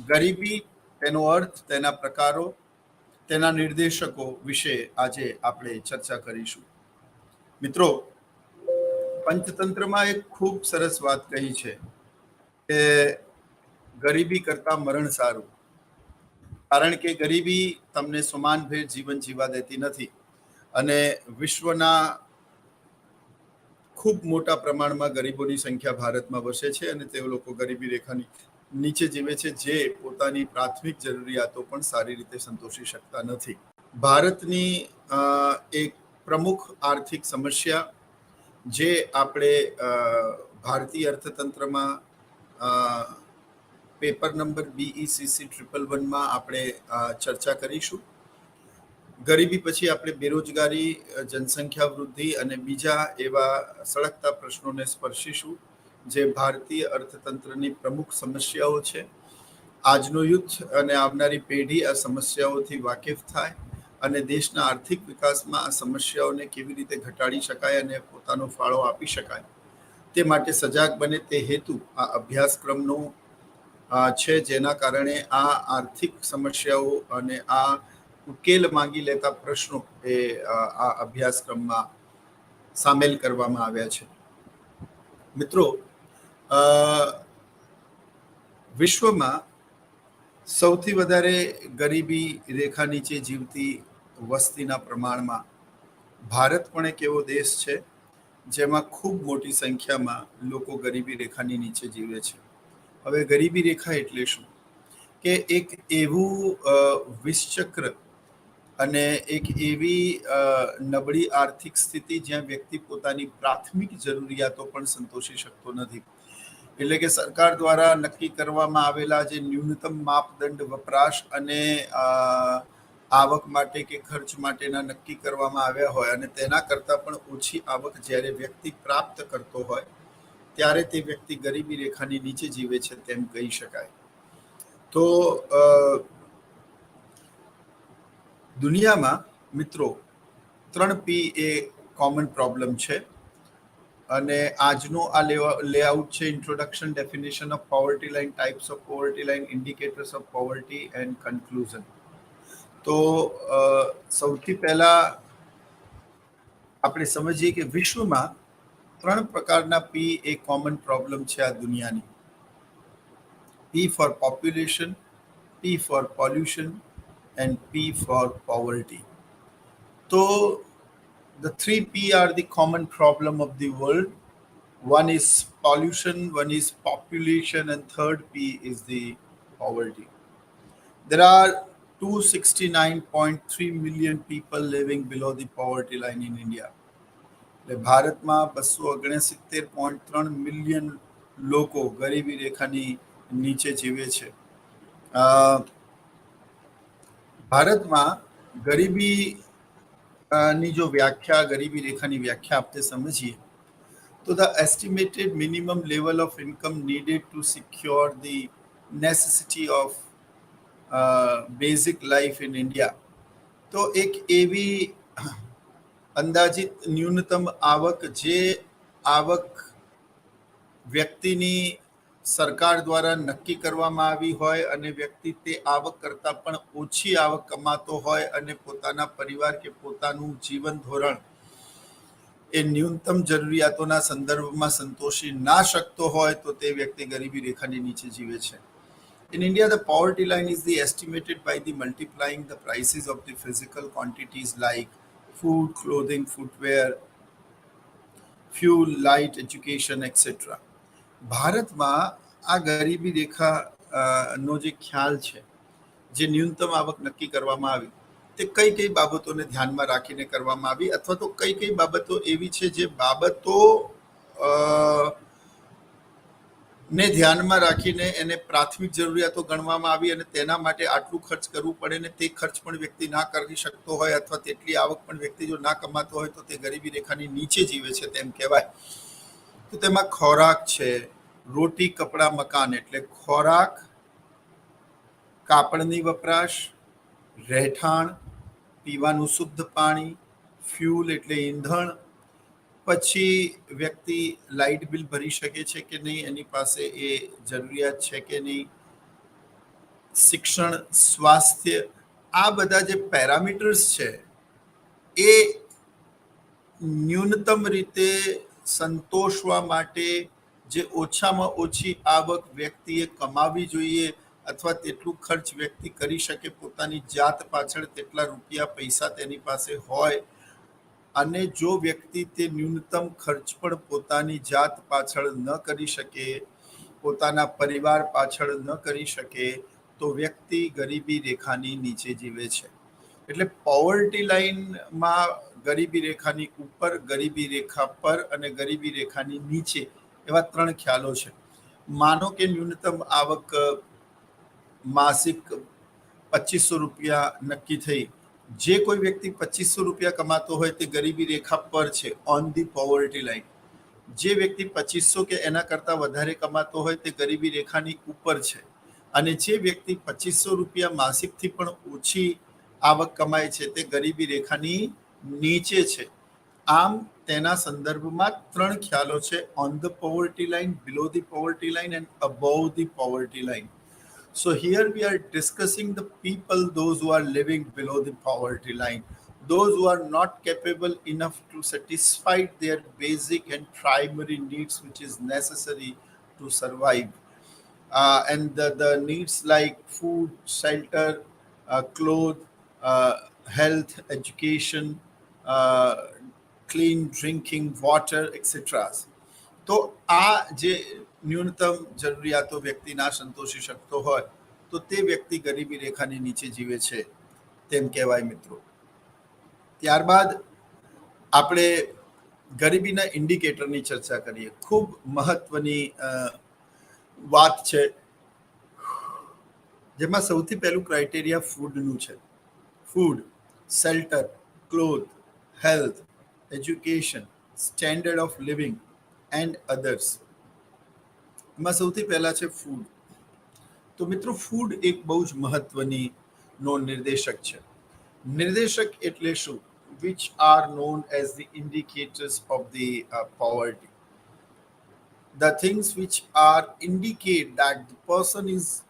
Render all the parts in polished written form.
ગરીબી, તેનો અર્થ, તેના પ્રકારો, તેના નિર્દેશકો વિશે આજે આપણે ચર્ચા કરીશું. મિત્રો, પંચતંત્રમાં એક ખૂબ સરસ વાત કહી છે કે ગરીબી કરતા મરણ સારું, કારણ કે ગરીબી તમને સમાનભેર જીવન જીવા દેતી નથી અને વિશ્વના ખૂબ મોટા પ્રમાણમાં ગરીબોની સંખ્યા ભારતમાં વસે છે અને તે લોકો ગરીબી રેખાની નીચે જીવે છે, જે પોતાની પ્રાથમિક જરૂરિયાતો પણ સારી રીતે સંતોષી શકતા નથી. ભારતની એક પ્રમુખ આર્થિક સમસ્યા, જે આપણે ભારતીય અર્થતંત્રમાં પેપર નંબર BECC 111માં આપણે ચર્ચા કરીશું. ગરીબી પછી આપણે બેરોજગારી, જનસંખ્યા વૃદ્ધિ અને બીજા એવા સળગતા પ્રશ્નોને સ્પર્શીશું, જે ભારતીય અર્થતંત્રની પ્રમુખ સમસ્યાઓ છે. આજનો યુથ અને આવનારી પેઢી આ સમસ્યાઓથી વાકેફ થાય અને દેશના આર્થિક વિકાસમાં આ સમસ્યાઓને કેવી રીતે ઘટાડી શકાય અને પોતાનો ફાળો આપી શકાય, તે માટે સજાગ બને, તે હેતુ આ અભ્યાસક્રમનો છે, જેના કારણે આ આર્થિક સમસ્યાઓ અને આ ઉકેલ માંગી લેતા પ્રશ્નો એ આ અભ્યાસક્રમમાં સામેલ કરવામાં આવ્યા છે. મિત્રો, વિશ્વમાં સૌથી વધારે ગરીબી રેખા નીચે જીવતી વસ્તીના પ્રમાણમાં ભારત પણ એક એવો દેશ છે જેમાં ખૂબ મોટી સંખ્યામાં લોકો ગરીબી રેખાની નીચે જીવે છે. હવે ગરીબી રેખા એટલે શું? કે એક એવું વિષચક્ર અને એક એવી નબળી આર્થિક સ્થિતિ જ્યાં વ્યક્તિ પોતાની પ્રાથમિક જરૂરિયાતો પણ સંતોષી શકતો નથી. એટલે કે સરકાર દ્વારા નક્કી કરવામાં આવેલા જે ન્યૂનતમ માપદંડ વપરાશ અને આવક માટે કે ખર્ચ માટેના નક્કી કરવામાં આવ્યા હોય અને તેના કરતાં પણ ઓછી આવક જ્યારે વ્યક્તિ પ્રાપ્ત કરતો હોય, ત્યારે તે વ્યક્તિ ગરીબી રેખાની નીચે જીવે છે તેમ કહી શકાય. તો દુનિયામાં મિત્રો 3P એ કોમન પ્રોબ્લેમ છે અને આજનો આ લેઆઉટ છે introduction, definition of poverty line, types of poverty line, indicators of poverty and conclusion. તો સૌથી પહેલા આપણે સમજીએ કે વિશ્વમાં 3 પ્રકારના P એ કોમન પ્રોબ્લેમ છે આ દુનિયાની. P for population, P for pollution and P for poverty. So the 3P are the common problem of the world. One is pollution, one is population, and third P is the poverty. There are 269.3 million people living below the poverty line in India. ભારતમાં 269.3 million લોકો ગરીબી રેખાની નીચે જીવે છે. ભારતમાં ગરીબી ની જો વ્યાખ્યા, ગરીબી રેખાની વ્યાખ્યા આપણે સમજીએ તો the estimated minimum level of income needed to secure the necessity of basic life in India. તો એક એવી અંદાજિત ન્યૂનતમ આવક, જે આવક વ્યક્તિની સરકાર દ્વારા નક્કી કરવામાં આવી હોય અને વ્યક્તિ તે આવક કરતાં પણ ઓછી આવક કમાતો હોય અને પોતાના પરિવાર કે પોતાનું જીવન ધોરણ એ ન્યૂનતમ જરૂરિયાતોના સંદર્ભમાં સંતોષી ના શકતો હોય, તો તે વ્યક્તિ ગરીબી રેખાની નીચે જીવે છે. In India, the poverty line is estimated by the multiplying the prices of the physical quantities like food, clothing, footwear, fuel, light, education, etc. ભારતમાં આ ગરીબી રેખા નો જે ખ્યાલ છે, જે ન્યૂનતમ આવક નક્કી કરવામાં આવી, તે કઈ કઈ બાબતોને ધ્યાનમાં રાખીને કરવામાં આવી, અથવા તો કઈ કઈ બાબતો એવી છે જે બાબતો ને ધ્યાનમાં રાખીને એને પ્રાથમિક જરૂરિયાતો ગણવામાં આવી અને તેના માટે આટલું ખર્ચ કરવું પડે ને તે ખર્ચ પણ વ્યક્તિ ના કરી શકતો હોય અથવા તેટલી આવક પણ વ્યક્તિ જો ના કમાતો હોય તો તે ગરીબી રેખાની નીચે જીવે છે તેમ કહેવાય. તો તેમાં ખોરાક છે, રોટી, કપડા, મકાન એટલે ખોરાક, કાપડની વપરાશ, રહેઠાણ, પીવાનું શુદ્ધ પાણી, ફ્યુલ એટલે ઈંધણ, પછી વ્યક્તિ લાઇટ બિલ ભરી શકે છે કે નહીં, એની પાસે એ જરૂરિયાત છે કે નહીં, શિક્ષણ, સ્વાસ્થ્ય, આ બધા જે પેરામીટર્સ છે એ ન્યૂનતમ રીતે સંતોષવા માટે જે ઓછામાં ઓછી આવક વ્યક્તિએ કમાવી જોઈએ અથવા તેટલું ખર્ચ વ્યક્તિ કરી શકે પોતાની જાત પાછળ, તેટલા રૂપિયા પૈસા તેની પાસે હોય, અને જો વ્યક્તિ તે ન્યૂનતમ ખર્ચ પણ પોતાની જાત પાછળ ન કરી શકે, પોતાના પરિવાર પાછળ ન કરી શકે, તો વ્યક્તિ ગરીબી રેખાની નીચે જીવે છે. એટલે પોવર્ટી લાઇનમાં ગરીબી રેખાની ઉપર, ગરીબી રેખા પર અને ગરીબી રેખાની નીચે એવા 3 ખ્યાલો છે. માનો કે ન્યૂનતમ આવક માસિક 2500 રૂપિયા નક્કી થઈ. જે કોઈ વ્યક્તિ 2500 રૂપિયા કમાતો હોય તે ગરીબી રેખા પર છે, ઓન ધી પોવર્ટી લાઇન. જે વ્યક્તિ 2500 કે એના કરતાં વધારે કમાતો હોય તે ગરીબી રેખાની ઉપર છે, અને જે વ્યક્તિ 2500 રૂપિયા માસિકથી પણ ઓછી આવક કમાય છે તે ગરીબી રેખાની નીચે છે. આમ તેના સંદર્ભમાં 3 ખ્યાલો છે: on the poverty line, below the poverty line and above the poverty line. So here we are discussing the people, those who are living below the poverty line, those who are not capable enough to satisfy their basic and primary needs, which is necessary to survive. And the needs like food, shelter, clothes, health, education, uh, clean drinking water, etc. તો આ જે ન્યૂનતમ જરૂરિયાતો વ્યક્તિ ના સંતોષી શકતો હોય તો તે વ્યક્તિ ગરીબી રેખાની નીચે જીવે છે તેમ કહેવાય મિત્રો. ત્યારબાદ આપણે ગરીબીના ઇન્ડિકેટરની ચર્ચા કરીએ. ખૂબ મહત્વની વાત છે, જેમાં સૌથી પહેલું ક્રાઇટેરિયા ફૂડનું છે. Food, shelter, cloth, health, education, standard of living and others. એમાં સૌથી પહેલા છે ફૂડ. તો મિત્રો, ફૂડ એક બહુ જ મહત્વની નો નિર્દેશક છે. નિર્દેશક એટલે શું? which are known as the indicators of the poverty. The things which are indicate that the person is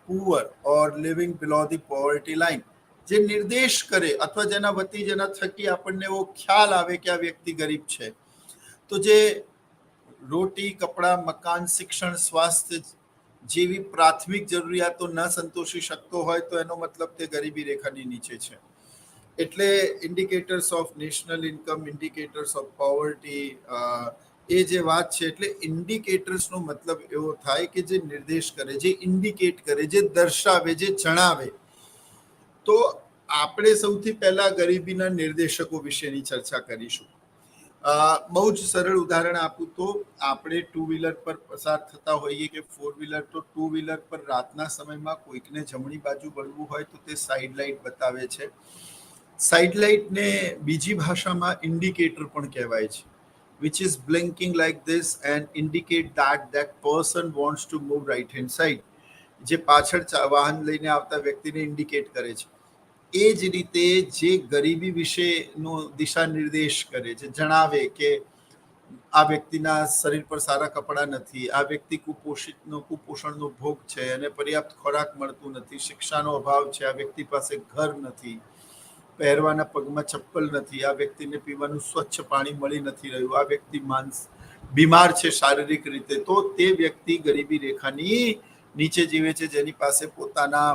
poor or living below the poverty line. જે નિર્દેશ કરે અથવા જેના વતી જેના થકી આપણને એવો ખ્યાલ આવે કે આ વ્યક્તિ ગરીબ છે. તો જે રોટી, કપડા, મકાન, શિક્ષણ, સ્વાસ્થ્ય જેવી પ્રાથમિક જરૂરિયાતો ન સંતોષી શકતો હોય તો એનો મતલબ તે ગરીબી રેખાની નીચે છે. એટલે indicators of national income, indicators of poverty, એ જે વાત છે, એટલે ઇન્ડિકેટર્સનો મતલબ એવો થાય કે જે નિર્દેશ કરે, જે ઇન્ડિકેટ કરે, જે દર્શાવે, જે જણાવે. તો આપણે સૌથી પહેલા ગરીબીના નિર્દેશકો વિશેની ચર્ચા કરીશું. બહુ જ સરળ ઉદાહરણ આપું તો આપણે 2 વ્હીલર પર પસાર થતા હોઈએ કે 4 વ્હીલર, તો 2 વ્હીલર પર રાતના સમયમાં કોઈકને જમણી બાજુ વળવું હોય તો તે સાઇડ લાઇટ બતાવે છે. સાઇડ લાઇટને બીજી ભાષામાં ઇન્ડિકેટર પણ કહેવાય છે, which is blinking like this and indicate that person wants to move right hand side. જે પાછળ વાહન લઈને આવતા વ્યક્તિને ઇન્ડિકેટ કરે છે. એ જ રીતે જે ગરીબી વિશેનો દિશા નિર્દેશ કરે છે, જણાવે કે આ વ્યક્તિના શરીર પર સારા કપડાં નથી, આ વ્યક્તિ કુપોષણનો ભોગ છે અને પર્યાપ્ત ખોરાક મળતું નથી, શિક્ષાનો અભાવ છે, આ વ્યક્તિ પાસે ઘર નથી, પહેરવાના પગમાં ચપ્પલ નથી, આ વ્યક્તિને પીવાનું સ્વચ્છ પાણી મળી નથી રહ્યું, આ વ્યક્તિ બીમાર છે શારીરિક રીતે, તો તે વ્યક્તિ ગરીબી રેખાની નીચે જીવે છે, જેની પાસે પોતાના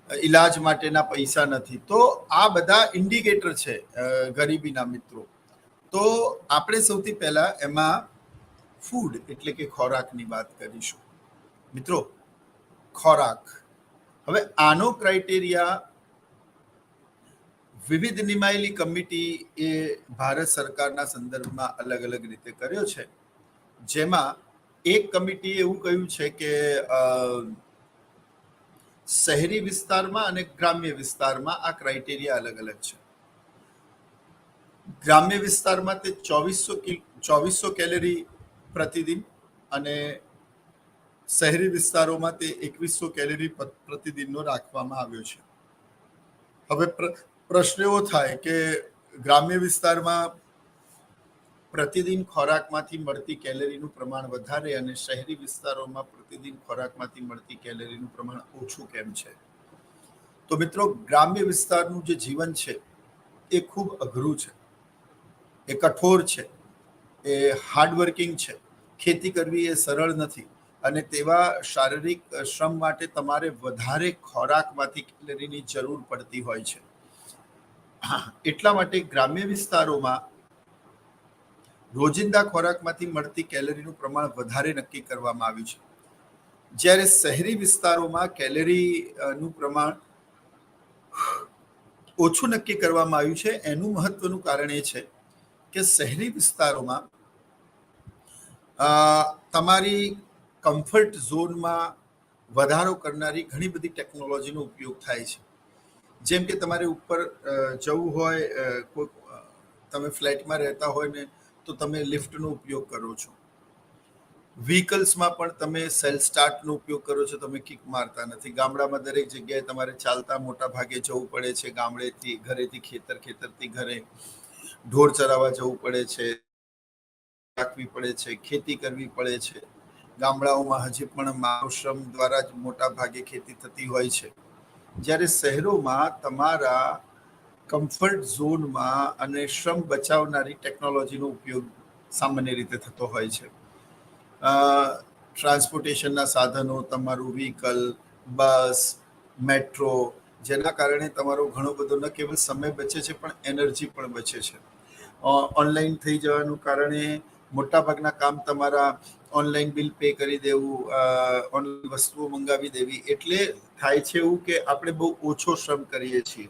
ઈલાજ માટેના પૈસા નથી. તો આ બધા ઇન્ડિકેટર છે ગરીબીના મિત્રો. તો આપણે સૌથી પહેલા એમાં ફૂડ એટલે કે ખોરાકની વાત કરીશું. મિત્રો, ખોરાક, હવે આનો ક્રાઇટેરિયા વિવિધ નિમાયેલી કમિટી એ ભારત સરકારના સંદર્ભમાં અલગ અલગ રીતે કર્યો છે. જેમાં એક કમિટીએ એવું કહ્યું છે કે શહેરી વિસ્તારમાં અને ગ્રામ્ય વિસ્તારમાં આ ક્રાઇટેરિયા અલગ અલગ છે. ગ્રામ્ય વિસ્તારમાં તે 2400 કેલરી પ્રતિદિન અને શહેરી વિસ્તારોમાં તે 2100 કેલરી પ્રતિદિનનો રાખવામાં આવ્યો છે. હવે પ્રશ્ન એવો થાય કે ગ્રામ્ય વિસ્તારમાં પ્રતિદિન ખોરાકમાંથી મળતી કેલરીનું પ્રમાણ વધારે અને શહેરી વિસ્તારોમાં પ્રતિદિન ખોરાકમાંથી મળતી કેલરીનું પ્રમાણ ઓછું કેમ છે? તો મિત્રો, ગ્રામ્ય વિસ્તારનું જે જીવન છે એ ખૂબ અઘરું છે, એ કઠોર છે, એ હાર્ડવર્કિંગ છે. ખેતી કરવી એ સરળ નથી અને તેવા શારીરિક શ્રમ માટે તમારે વધારે ખોરાકમાંથી કેલરીની જરૂર પડતી હોય છે. એટલા માટે ગ્રામ્ય વિસ્તારોમાં રોજિંદા ખોરાકમાંથી મળતી કેલરીનું પ્રમાણ વધારે નક્કી કરવામાં આવ્યું છે, જ્યારે શહેરી વિસ્તારોમાં કેલરીનું પ્રમાણ ઓછું નક્કી કરવામાં આવ્યું છે. એનું મહત્વનું કારણ એ છે કે શહેરી વિસ્તારોમાં તમારી કમ્ફર્ટ ઝોનમાં વધારો કરનારી ઘણી બધી ટેકનોલોજીનો ઉપયોગ થાય છે. જેમ કે તમારે ઉપર જવું હોય, તમે ફ્લેટમાં રહેતા હોય ને તો તમે લિફ્ટનો ઉપયોગ કરો છો. વ્હીકલ્સમાં પણ તમે સેલ્ફ સ્ટાર્ટનો ઉપયોગ કરો છો, તમે કિક મારતા નથી. ગામડામાં દરેક જગ્યાએ તમારે ચાલતા મોટા ભાગે જવું પડે છે. ગામડેથી ઘરેથી ખેતર, ખેતરથી ઘરે ઢોર ચરાવવા જવું પડે છે, રાખવી પડે છે, ખેતી કરવી પડે છે. ગામડાઓમાં હજી પણ માનવ શ્રમ દ્વારા જ મોટા ભાગે ખેતી થતી હોય છે, જ્યારે શહેરોમાં તમારા કમ્ફર્ટ ઝોનમાં અને શ્રમ બચાવનારી ટેકનોલોજીનો ઉપયોગ સામાન્ય રીતે થતો હોય છે. ટ્રાન્સપોર્ટેશનના સાધનો, તમારું વ્હીકલ, બસ, મેટ્રો, જેના કારણે તમારો ઘણો બધો ન કેવલ સમય બચે છે પણ એનર્જી પણ બચે છે. ઓનલાઈન થઈ જવાનું કારણે મોટાભાગના કામ તમારા ઓનલાઈન બિલ પે કરી દેવું, ઓનલાઈન વસ્તુઓ મંગાવી દેવી, એટલે થાય છે એવું કે આપણે બહુ ઓછો શ્રમ કરીએ છીએ.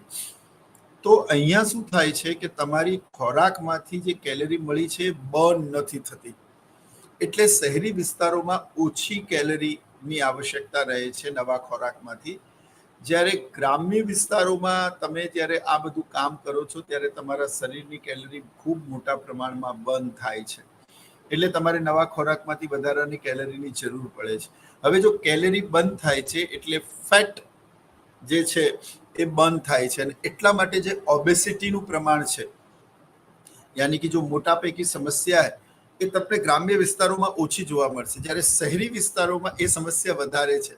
તો અહીંયા શું થાય છે કે તમારી ખોરાકમાંથી જે કેલરી મળી છે બર્ન નથી થતી, એટલે શહેરી વિસ્તારોમાં ઓછી કેલરીની આવશ્યકતા રહે છે નવા ખોરાકમાંથી. જ્યારે ગ્રામ્ય વિસ્તારોમાં તમે જ્યારે આ બધું કામ કરો છો ત્યારે તમારા શરીરની કેલરી ખૂબ મોટા પ્રમાણમાં બર્ન થાય છે, એટલે તમારે નવા ખોરાકમાંથી વધારાની કેલરીની જરૂર પડે છે. હવે જો કેલરી બંધ થાય છે એટલે ફેટ જે છે એ બંધ થાય છે, અને એટલા માટે જે ઓબેસિટીનું પ્રમાણ છે, યાની કે જો મોટાપૈકી સમસ્યા એ તમને ગ્રામ્ય વિસ્તારોમાં ઓછી જોવા મળશે, જ્યારે શહેરી વિસ્તારોમાં એ સમસ્યા વધારે છે.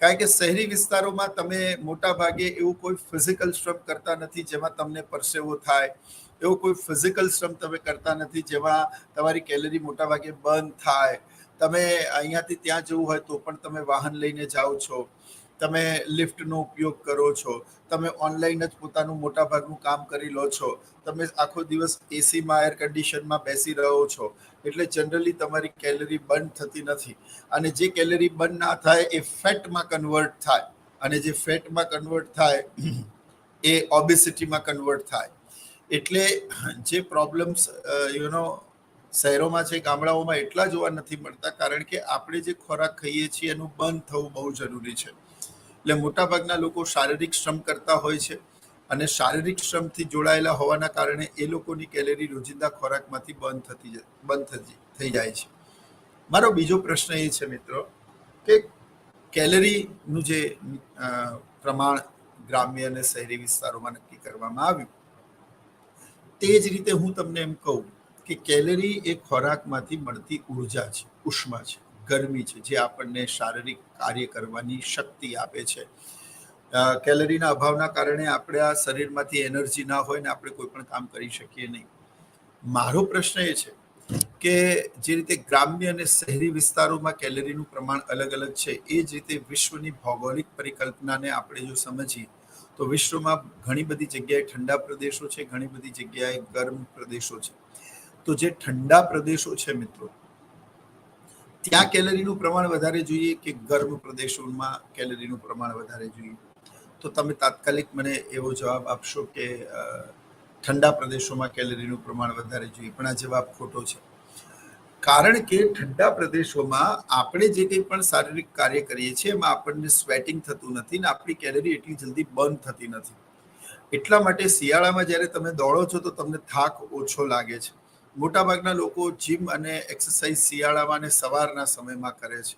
કારણ કે શહેરી વિસ્તારોમાં તમે મોટા ભાગે એવું કોઈ ફિઝિકલ શ્રમ કરતા નથી જેમાં તમને પરસેવો થાય, એવો કોઈ ફિઝિકલ શ્રમ તમે કરતા નથી જેમાં તમારી કેલરી મોટા ભાગે બર્ન થાય. તમે અહીંયાથી ત્યાં જવું હોય તો પણ તમે વાહન લઈને જાઓ છો, તમે લિફ્ટનો ઉપયોગ કરો છો, તમે ઓનલાઈન જ પોતાનું મોટા ભાગનું કામ કરી લો છો, તમે આખો દિવસ એસીમાં, એર કન્ડિશનમાં બેસી રહ્યો છો, એટલે જનરલી તમારી કેલરી બર્ન થતી નથી. અને જે કેલરી બર્ન ના થાય એ ફેટમાં કન્વર્ટ થાય, અને જે ફેટમાં કન્વર્ટ થાય એ ઓબેસિટીમાં કન્વર્ટ થાય. એટલે જે પ્રોબ્લેમ્સ શહેરોમાં છે, ગામડાઓમાં એટલા જોવા નથી મળતા, કારણ કે આપણે જે ખોરાક ખાઈએ છીએ એનું બર્ન થવું બહુ જરૂરી છે. એટલે મોટાભાગના લોકો શારીરિક શ્રમ કરતા હોય છે, અને શારીરિક શ્રમથી જોડાયેલા હોવાના કારણે એ લોકોની કેલરી રોજિંદા ખોરાકમાંથી બંધ થઈ જાય છે. મારો બીજો પ્રશ્ન એ છે મિત્રો કે કેલરીનું જે પ્રમાણ ગ્રામ્ય અને શહેરી વિસ્તારોમાં નક્કી કરવામાં આવ્યું, તે જ રીતે હું તમને એમ કહું કે કેલરી એ ખોરાકમાંથી મળતી ઉર્જા છે, ઉષ્મા છે, ગરમી છે, જે આપણને શારીરિક કાર્ય કરવાની શક્તિ આપે છે. કેલરીના અભાવના કારણે આપણા શરીરમાંથી એનર્જી ના હોય ને આપણે કોઈ પણ કામ કરી શકીએ નહીં. મારો પ્રશ્ન એ છે કે જે રીતે ગ્રામ્ય અને શહેરી વિસ્તારોમાં કેલરીનું પ્રમાણ અલગ અલગ છે, એ જ રીતે વિશ્વની ભૌગોલિક પરિકલ્પનાને આપણે જો સમજીએ તો વિશ્વમાં ઘણી બધી જગ્યાએ ઠંડા પ્રદેશો છે, ઘણી બધી જગ્યાએ ગરમ પ્રદેશો છે. તો જે ઠંડા પ્રદેશો છે મિત્રો, ત્યાં કેલરીનું પ્રમાણ વધારે જોઈએ કે ગરમ પ્રદેશોમાં કેલરીનું પ્રમાણ વધારે જોઈએ? તો તમે તાત્કાલિક મને એવો જવાબ આપશો કે ઠંડા પ્રદેશોમાં કેલરીનું પ્રમાણ વધારે જોઈએ, પણ આ જવાબ ખોટો છે. કારણ કે ઠંડા પ્રદેશોમાં આપણે જે કંઈ પણ શારીરિક કાર્ય કરીએ છીએ એમાં આપણને સ્વેટિંગ થતું નથી ને આપણી કેલરી એટલી જલ્દી બર્ન થતી નથી. એટલા માટે શિયાળામાં જ્યારે તમે દોડો છો તો તમને થાક ઓછો લાગે છે. મોટાભાગના લોકો જીમ અને એક્સરસાઇઝ શિયાળામાં અને સવારના સમયમાં કરે છે.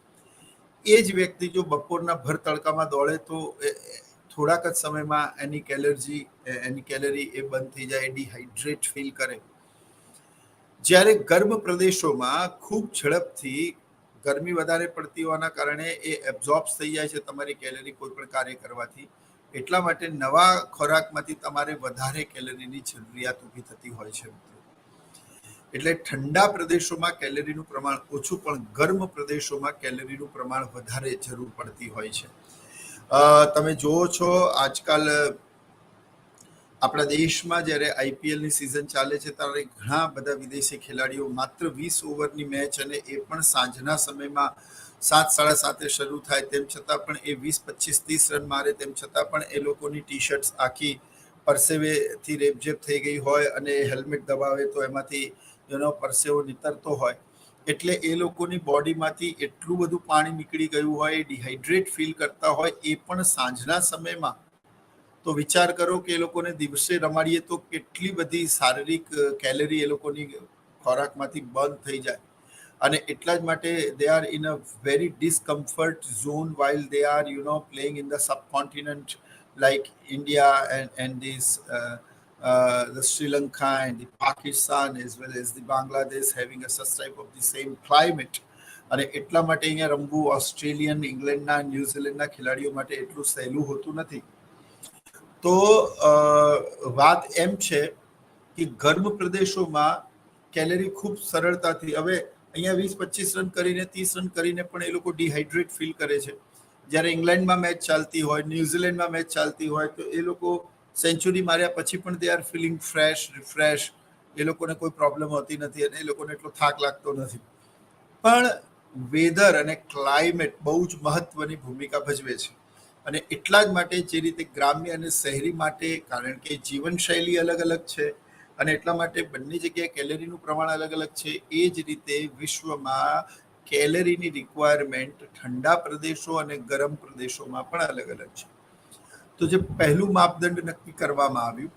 એ જ વ્યક્તિ જો બપોરના ભર તડકામાં દોડે તો થોડાક જ સમયમાં એની કેલરી એ બંધ થઈ જાય, ડિહાઇડ્રેટ ફીલ કરે. જ્યારે ગર્મ પ્રદેશોમાં ખૂબ ઝડપથી ગરમી વધારે પડતી હોવાના કારણે એ એબ્ઝોર્બ્સ થઈ જાય છે તમારી કેલરી કોઈ પણ કાર્ય કરવાથી. એટલા માટે નવા ખોરાકમાંથી તમારે વધારે કેલરીની જરૂરિયાત ઊભી થતી હોય છે. એટલે ઠંડા પ્રદેશોમાં કેલરીનું પ્રમાણ ઓછું પણ ગરમ પ્રદેશોમાં કેલરીનું પ્રમાણ વધારે જરૂર પડતી હોય છે. તમે જુઓ છો આજકાલ આપણા દેશમાં જ્યારે આઈપીએલની સિઝન ચાલે છે ત્યારે ઘણા બધા વિદેશી ખેલાડીઓ માત્ર 20 ઓવરની મેચ, અને એ પણ સાંજના સમયમાં 7-7:30 શરૂ થાય, તેમ છતાં પણ એ 20-25-30 રન મારે, તેમ છતાં પણ એ લોકોની ટી શર્ટ્સ આખી પરસેવેથી રેબઝેબ થઈ ગઈ હોય, અને હેલ્મેટ દબાવે તો એમાંથી પરસેવો નીતરતો હોય. એટલે એ લોકોની બોડીમાંથી એટલું બધું પાણી નીકળી ગયું હોય, ડિહાઇડ્રેટ ફીલ કરતા હોય, એ પણ સાંજના સમયમાં. તો વિચાર કરો કે એ લોકોને દિવસે રમાડીએ તો કેટલી બધી શારીરિક કેલરી એ લોકોની ખોરાકમાંથી બંધ થઈ જાય. અને એટલા જ માટે they are in a very discomfort zone while they are playing in the subcontinent like India and this the Sri Lanka and the Pakistan as well as the Bangladesh having a such type of the same climate. અને એટલા માટે અહીંયા રમવું Australian, ઇંગ્લેન્ડના, ન્યુઝીલેન્ડના ખેલાડીઓ માટે એટલું સહેલું હોતું નથી. તો વાત એમ છે કે ગર્મ પ્રદેશોમાં કેલરી ખૂબ સરળતાથી, હવે અહીંયા 20-25 રન કરીને 30 રન કરીને પણ એ લોકો ડિહાઇડ્રેટ ફીલ કરે છે. જ્યારે ઇંગ્લેન્ડમાં મેચ ચાલતી હોય, ન્યુઝીલેન્ડમાં મેચ ચાલતી હોય, તો એ લોકો સેન્ચુરી માર્યા પછી પણ they are feeling fresh, refresh. એ લોકોને કોઈ પ્રોબ્લેમ હોતી નથી અને એ લોકોને એટલો થાક લાગતો નથી. પણ વેધર અને ક્લાઇમેટ બહુ જ મહત્વની ભૂમિકા ભજવે છે. અને એટલા જ માટે જે રીતે ગ્રામ્ય અને શહેરી માટે, કારણ કે જીવનશૈલી અલગ અલગ છે અને એટલા માટે બંને જગ્યાએ કેલરીનું પ્રમાણ અલગ અલગ છે, એ જ રીતે વિશ્વમાં કેલરીની રિક્વાયરમેન્ટ ઠંડા પ્રદેશો અને ગરમ પ્રદેશોમાં પણ અલગ અલગ છે. તો જે પહેલું માપદંડ નક્કી કરવામાં આવ્યું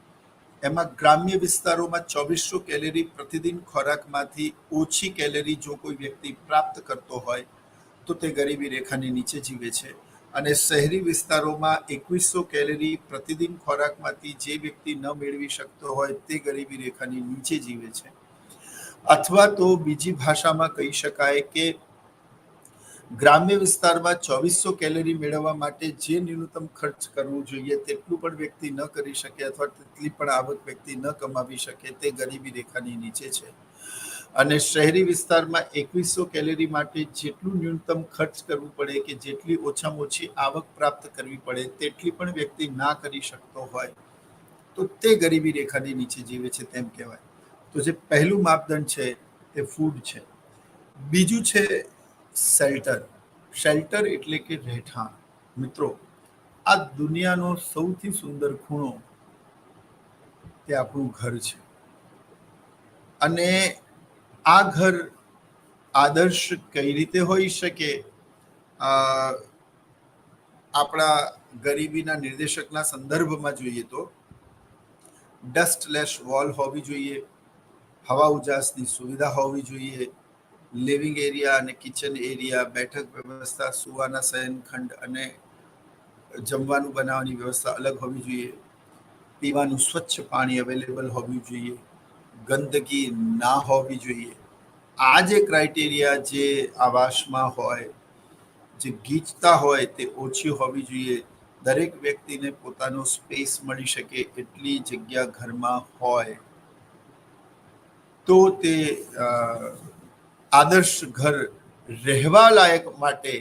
એમાં ગ્રામ્ય વિસ્તારોમાં 2400 કેલરી પ્રતિદિન ખોરાકમાંથી ઓછી કેલરી જો કોઈ વ્યક્તિ પ્રાપ્ત કરતો હોય તો તે ગરીબી રેખાની નીચે જીવે છે. અને શહેરી વિસ્તારોમાં 2100 કેલરી પ્રતિદિન ખોરાકમાંથી જે વ્યક્તિ ન મેળવી શકતો હોય તે ગરીબી રેખાની નીચે જીવે છે. અથવા તો બીજી ભાષામાં કહી શકાય કે ગ્રામ્ય વિસ્તારમાં 2400 કેલરી મેળવવા માટે જે ન્યૂનતમ ખર્ચ કરવું જોઈએ તેટલું પણ વ્યક્તિ ન કરી શકે, અથવા તેટલી પણ આવક વ્યક્તિ ન કમાવી શકે, તે ગરીબી રેખાની નીચે છે. અને શહેરી વિસ્તારમાં 2100 કેલરી માટે જેટલું ન્યૂનતમ ખર્ચ કરવું પડે કે જેટલી ઓછામાં ઓછી આવક પ્રાપ્ત કરવી પડે તેટલી પણ વ્યક્તિ ના કરી શકતો હોય તો તે ગરીબી રેખાની નીચે જીવે છે તેમ કહેવાય. તો જે પહેલું માપદંડ છે તે ફૂડ છે. બીજું છે શેલ્ટર. શેલ્ટર એટલે કે રહેઠાણ. મિત્રો, આ દુનિયાનો સૌથી સુંદર ખૂણો તે આપણું ઘર છે. અને આ ઘર આદર્શ કઈ રીતે હોઈ શકે? આપણા ગરીબીના નિર્દેશકના સંદર્ભમાં જોઈએ તો ડસ્ટલેસ વોલ હોવી જોઈએ, હવા ઉજાસની સુવિધા હોવી જોઈએ, લિવિંગ એરિયા અને કિચન એરિયા, બેઠક વ્યવસ્થા, સુવાના શયનખંડ અને જમવાનું બનાવવાની વ્યવસ્થા અલગ હોવી જોઈએ, પીવાનું સ્વચ્છ પાણી અવેલેબલ હોવું જોઈએ, ગંદકી ના હોવી જોઈએ. આ જે ક્રાઇટેરિયા જે આવાસમાં હોય, જે ગીચતા હોય તે ઓછી હોવી જોઈએ. દરેક વ્યક્તિને પોતાનો સ્પેસ મળી શકે એટલી જગ્યા ઘરમાં હોય તો તે આદર્શ ઘર રહેવા લાયક માટે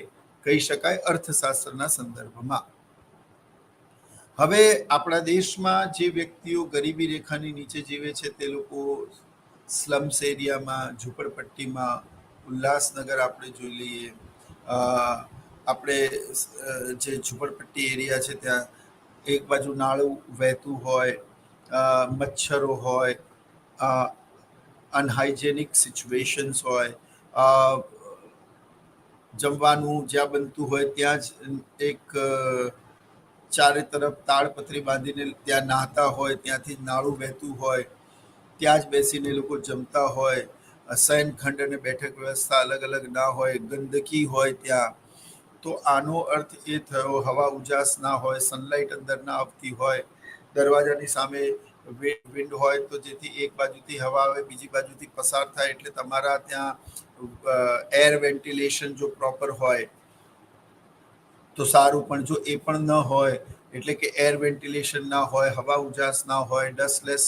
કહી શકાય અર્થશાસ્ત્રના સંદર્ભમાં. હવે આપણા દેશમાં જે વ્યક્તિઓ ગરીબી રેખાની નીચે જીવે છે તે લોકો સ્લમ્સ એરિયામાં, ઝૂંપડપટ્ટીમાં, ઉલ્લાસનગર આપણે જોઈ લઈએ, આપણે જે ઝૂંપડપટ્ટી એરિયા છે ત્યાં એક બાજુ નાળું વહેતું હોય, મચ્છરો હોય, અનહાઇજેનિક સિચ્યુએશન્સ હોય, જમવાનું જ્યાં બનતું હોય ત્યાં જ એક ચારે તરફ તાડપત્રી બાંધીને ત્યાં નહાતા હોય, ત્યાંથી નાળું વહેતું હોય, ત્યાં જ બેસીને લોકો જમતા હોય, શયનખંડ અને બેઠક વ્યવસ્થા અલગ અલગ ના હોય, ગંદકી હોય ત્યાં. તો આનો અર્થ એ થયો હવા ઉજાસ ના હોય, સનલાઇટ અંદર ના આવતી હોય, દરવાજાની સામે વિન્ડ હોય તો જેથી એક બાજુથી હવા આવે બીજી બાજુથી પસાર થાય, એટલે તમારા ત્યાં એર વેન્ટિલેશન જો પ્રોપર હોય તો સારું. પણ જો એ પણ ન હોય, એટલે કે એર વેન્ટિલેશન ના હોય, હવા ઉજાસ ના હોય, ડસ્ટલેસ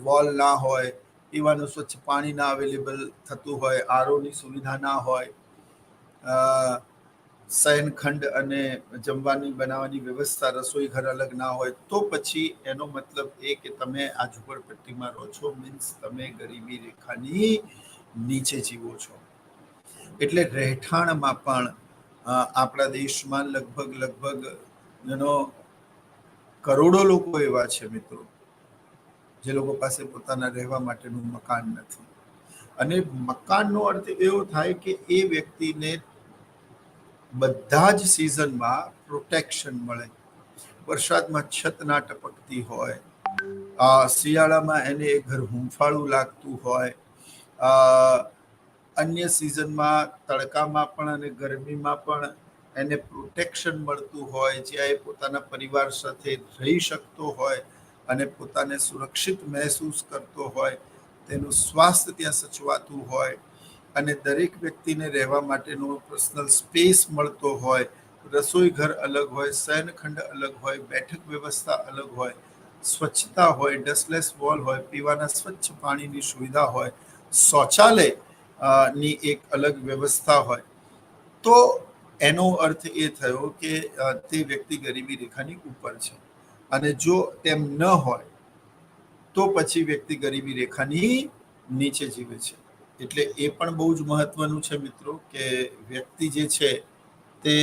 વોલ ના હોય, પીવાનું સ્વચ્છ પાણી ના અવેલેબલ થતું હોય, આરોની સુવિધા ના હોય, શયનખંડ અને જમવાની બનાવવાની વ્યવસ્થા, રસોઈ ઘર અલગ ના હોય, તો પછી એનો મતલબ એ કે તમે આ ઝુંપડપટ્ટીમાં રહો છો, મીન્સ તમે ગરીબી રેખાની નીચે જીવો છો. એટલે રહેઠાણમાં પણ આપણા દેશમાં લગભગ કરોડો લોકો એવા છે મિત્રો, જે લોકો પાસે પોતાના રહેવા માટેનું મકાન નથી. અને મકાનનો અર્થ એવો થાય કે એ વ્યક્તિને બધા જ સિઝનમાં પ્રોટેક્શન મળે. વરસાદમાં છત ના ટપકતી હોય, શિયાળામાં એને એ ઘર હૂંફાળું લાગતું હોય, અન્ય સિઝનમાં તડકામાં પણ અને ગરમીમાં પણ એને પ્રોટેક્શન મળતું હોય, જ્યાં એ પોતાના પરિવાર સાથે રહી શકતો હોય અને પોતાને સુરક્ષિત મહેસૂસ કરતો હોય, તેનું સ્વાસ્થ્ય ત્યાં સચવાતું હોય, અને દરેક વ્યક્તિને રહેવા માટેનો પર્સનલ સ્પેસ મળતો હોય, રસોઈ ઘર અલગ હોય, શયનખંડ અલગ હોય, બેઠક વ્યવસ્થા અલગ હોય, સ્વચ્છતા હોય, ડસ્ટલેસ વોલ હોય, પીવાના સ્વચ્છ પાણીની સુવિધા હોય, શૌચાલય ની એક અલગ વ્યવસ્થા હોય, તો એનો અર્થ એ થયો કે તે વ્યક્તિ ગરીબી રેખાની ઉપર છે. અને જો તેમ ન હોય તો પછી વ્યક્તિ ગરીબી રેખાની નીચે જીવે છે. એટલે એ પણ બહુ જ મહત્વનું છે મિત્રો, કે વ્યક્તિ જે છે તે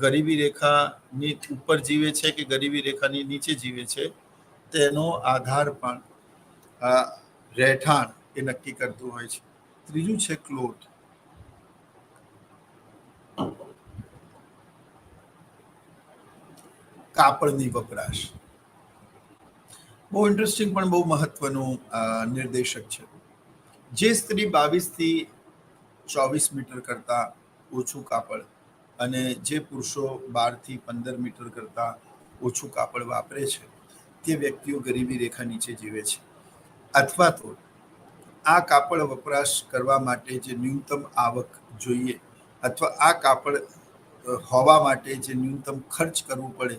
ગરીબી રેખાની ઉપર જીવે છે કે ગરીબી રેખાની નીચે જીવે છે, તેનો આધાર પણ રહેઠાણ એ નક્કી કરતું હોય છે. ત્રીજું છે ક્લોથ. કાપડની વપરાશ બહુ ઇન્ટરેસ્ટિંગ પણ બહુ મહત્વનું નિર્દેશક છે. જે સ્ત્રી 22 થી 24 મીટર કરતા ઓછું કાપડ અને જે પુરુષો 12 થી 15 મીટર કરતા ઓછું કાપડ વાપરે છે, તે વ્યક્તિઓ ગરીબી રેખા નીચે જીવે છે. અથવા તો આ કાપડ વપરાશ કરવા માટે જે ન્યૂનતમ આવક જોઈએ, અથવા આ કાપડ હોવા માટે જે ન્યૂનતમ ખર્ચ કરવું પડે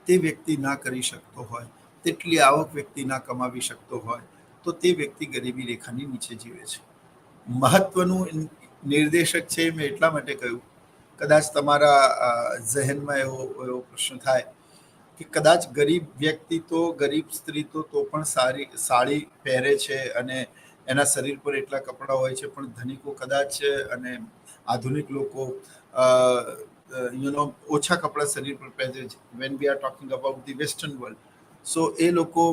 તે વ્યક્તિ ના કરી શકતો હોય, તેટલી આવક વ્યક્તિ ના કમાવી શકતો હોય, તો તે વ્યક્તિ ગરીબી રેખાની નીચે જીવે છે. મહત્વનું નિર્દેશક છે. મેં એટલા માટે કહ્યું, કદાચ તમારા ઝહેનમાં એવો પ્રશ્ન થાય કે કદાચ ગરીબ વ્યક્તિ તો ગરીબ સ્ત્રી તો પણ સાડી પહેરે છે અને એના શરીર પર એટલા કપડાં હોય છે, પણ ધનિકો કદાચ અને આધુનિક લોકો ઓછા કપડાં શરીર પર પહેરે છે. When we are talking about the western world, so એ લોકો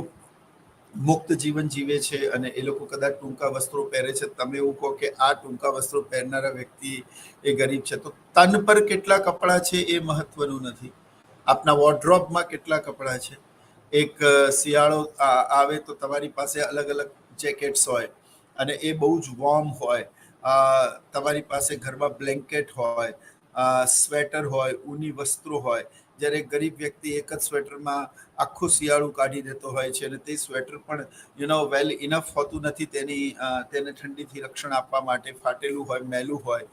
મુક્ત જીવન જીવે છે અને એ લોકો કદાચ ટૂંકા વસ્ત્રો પહેરે છે. તમે એવું કહો કે આ ટૂંકા વસ્ત્રો પહેરનારા વ્યક્તિ એ ગરીબ છે, તો તન પર કેટલા કપડાં છે એ મહત્વનું નથી. આપના વોર્ડરોબમાં કેટલા કપડાં છે. એક શિયાળો આવે તો તમારી પાસે અલગ અલગ જેકેટ્સ હોય અને એ બહુ જ વોર્મ હોય. તમારી પાસે ઘરમાં બ્લેન્કેટ હોય, સ્વેટર હોય, ઊની વસ્ત્રો હોય. જ્યારે ગરીબ વ્યક્તિ એક જ સ્વેટરમાં આખું શિયાળું કાઢી દેતો હોય છે, અને તે સ્વેટર પણ વેલ ઇનફ હોતું નથી તેને ઠંડીથી રક્ષણ આપવા માટે. ફાટેલું હોય, મેલું હોય,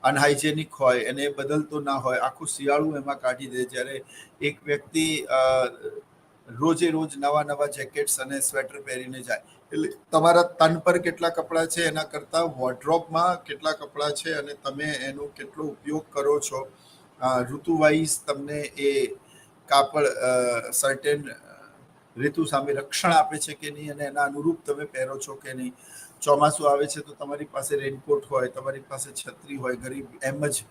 અનહાઇજેનિક હોય, અને એ બદલતો ના હોય, આખું શિયાળું એમાં કાઢી દે. જ્યારે એક વ્યક્તિ રોજે રોજ નવા જેકેટ્સ અને સ્વેટર પહેરીને જાય. એટલે તમારા તન પર કેટલા કપડાં છે એના કરતાં વોર્ડરોબમાં કેટલા કપડાં છે અને તમે એનો કેટલો ઉપયોગ કરો છો, ઋતુ વાઇઝ તમને એ કાપડ સર્ટેન ઋતુ સામે રક્ષણ આપે છે કે નહીં, અને એના અનુરૂપ તમે પહેરો છો કે નહીં. ચોમાસું આવે છે તો તમારી પાસે રેનકોટ હોય, તમારી પાસે છત્રી હોય. ગરીબ એમ જ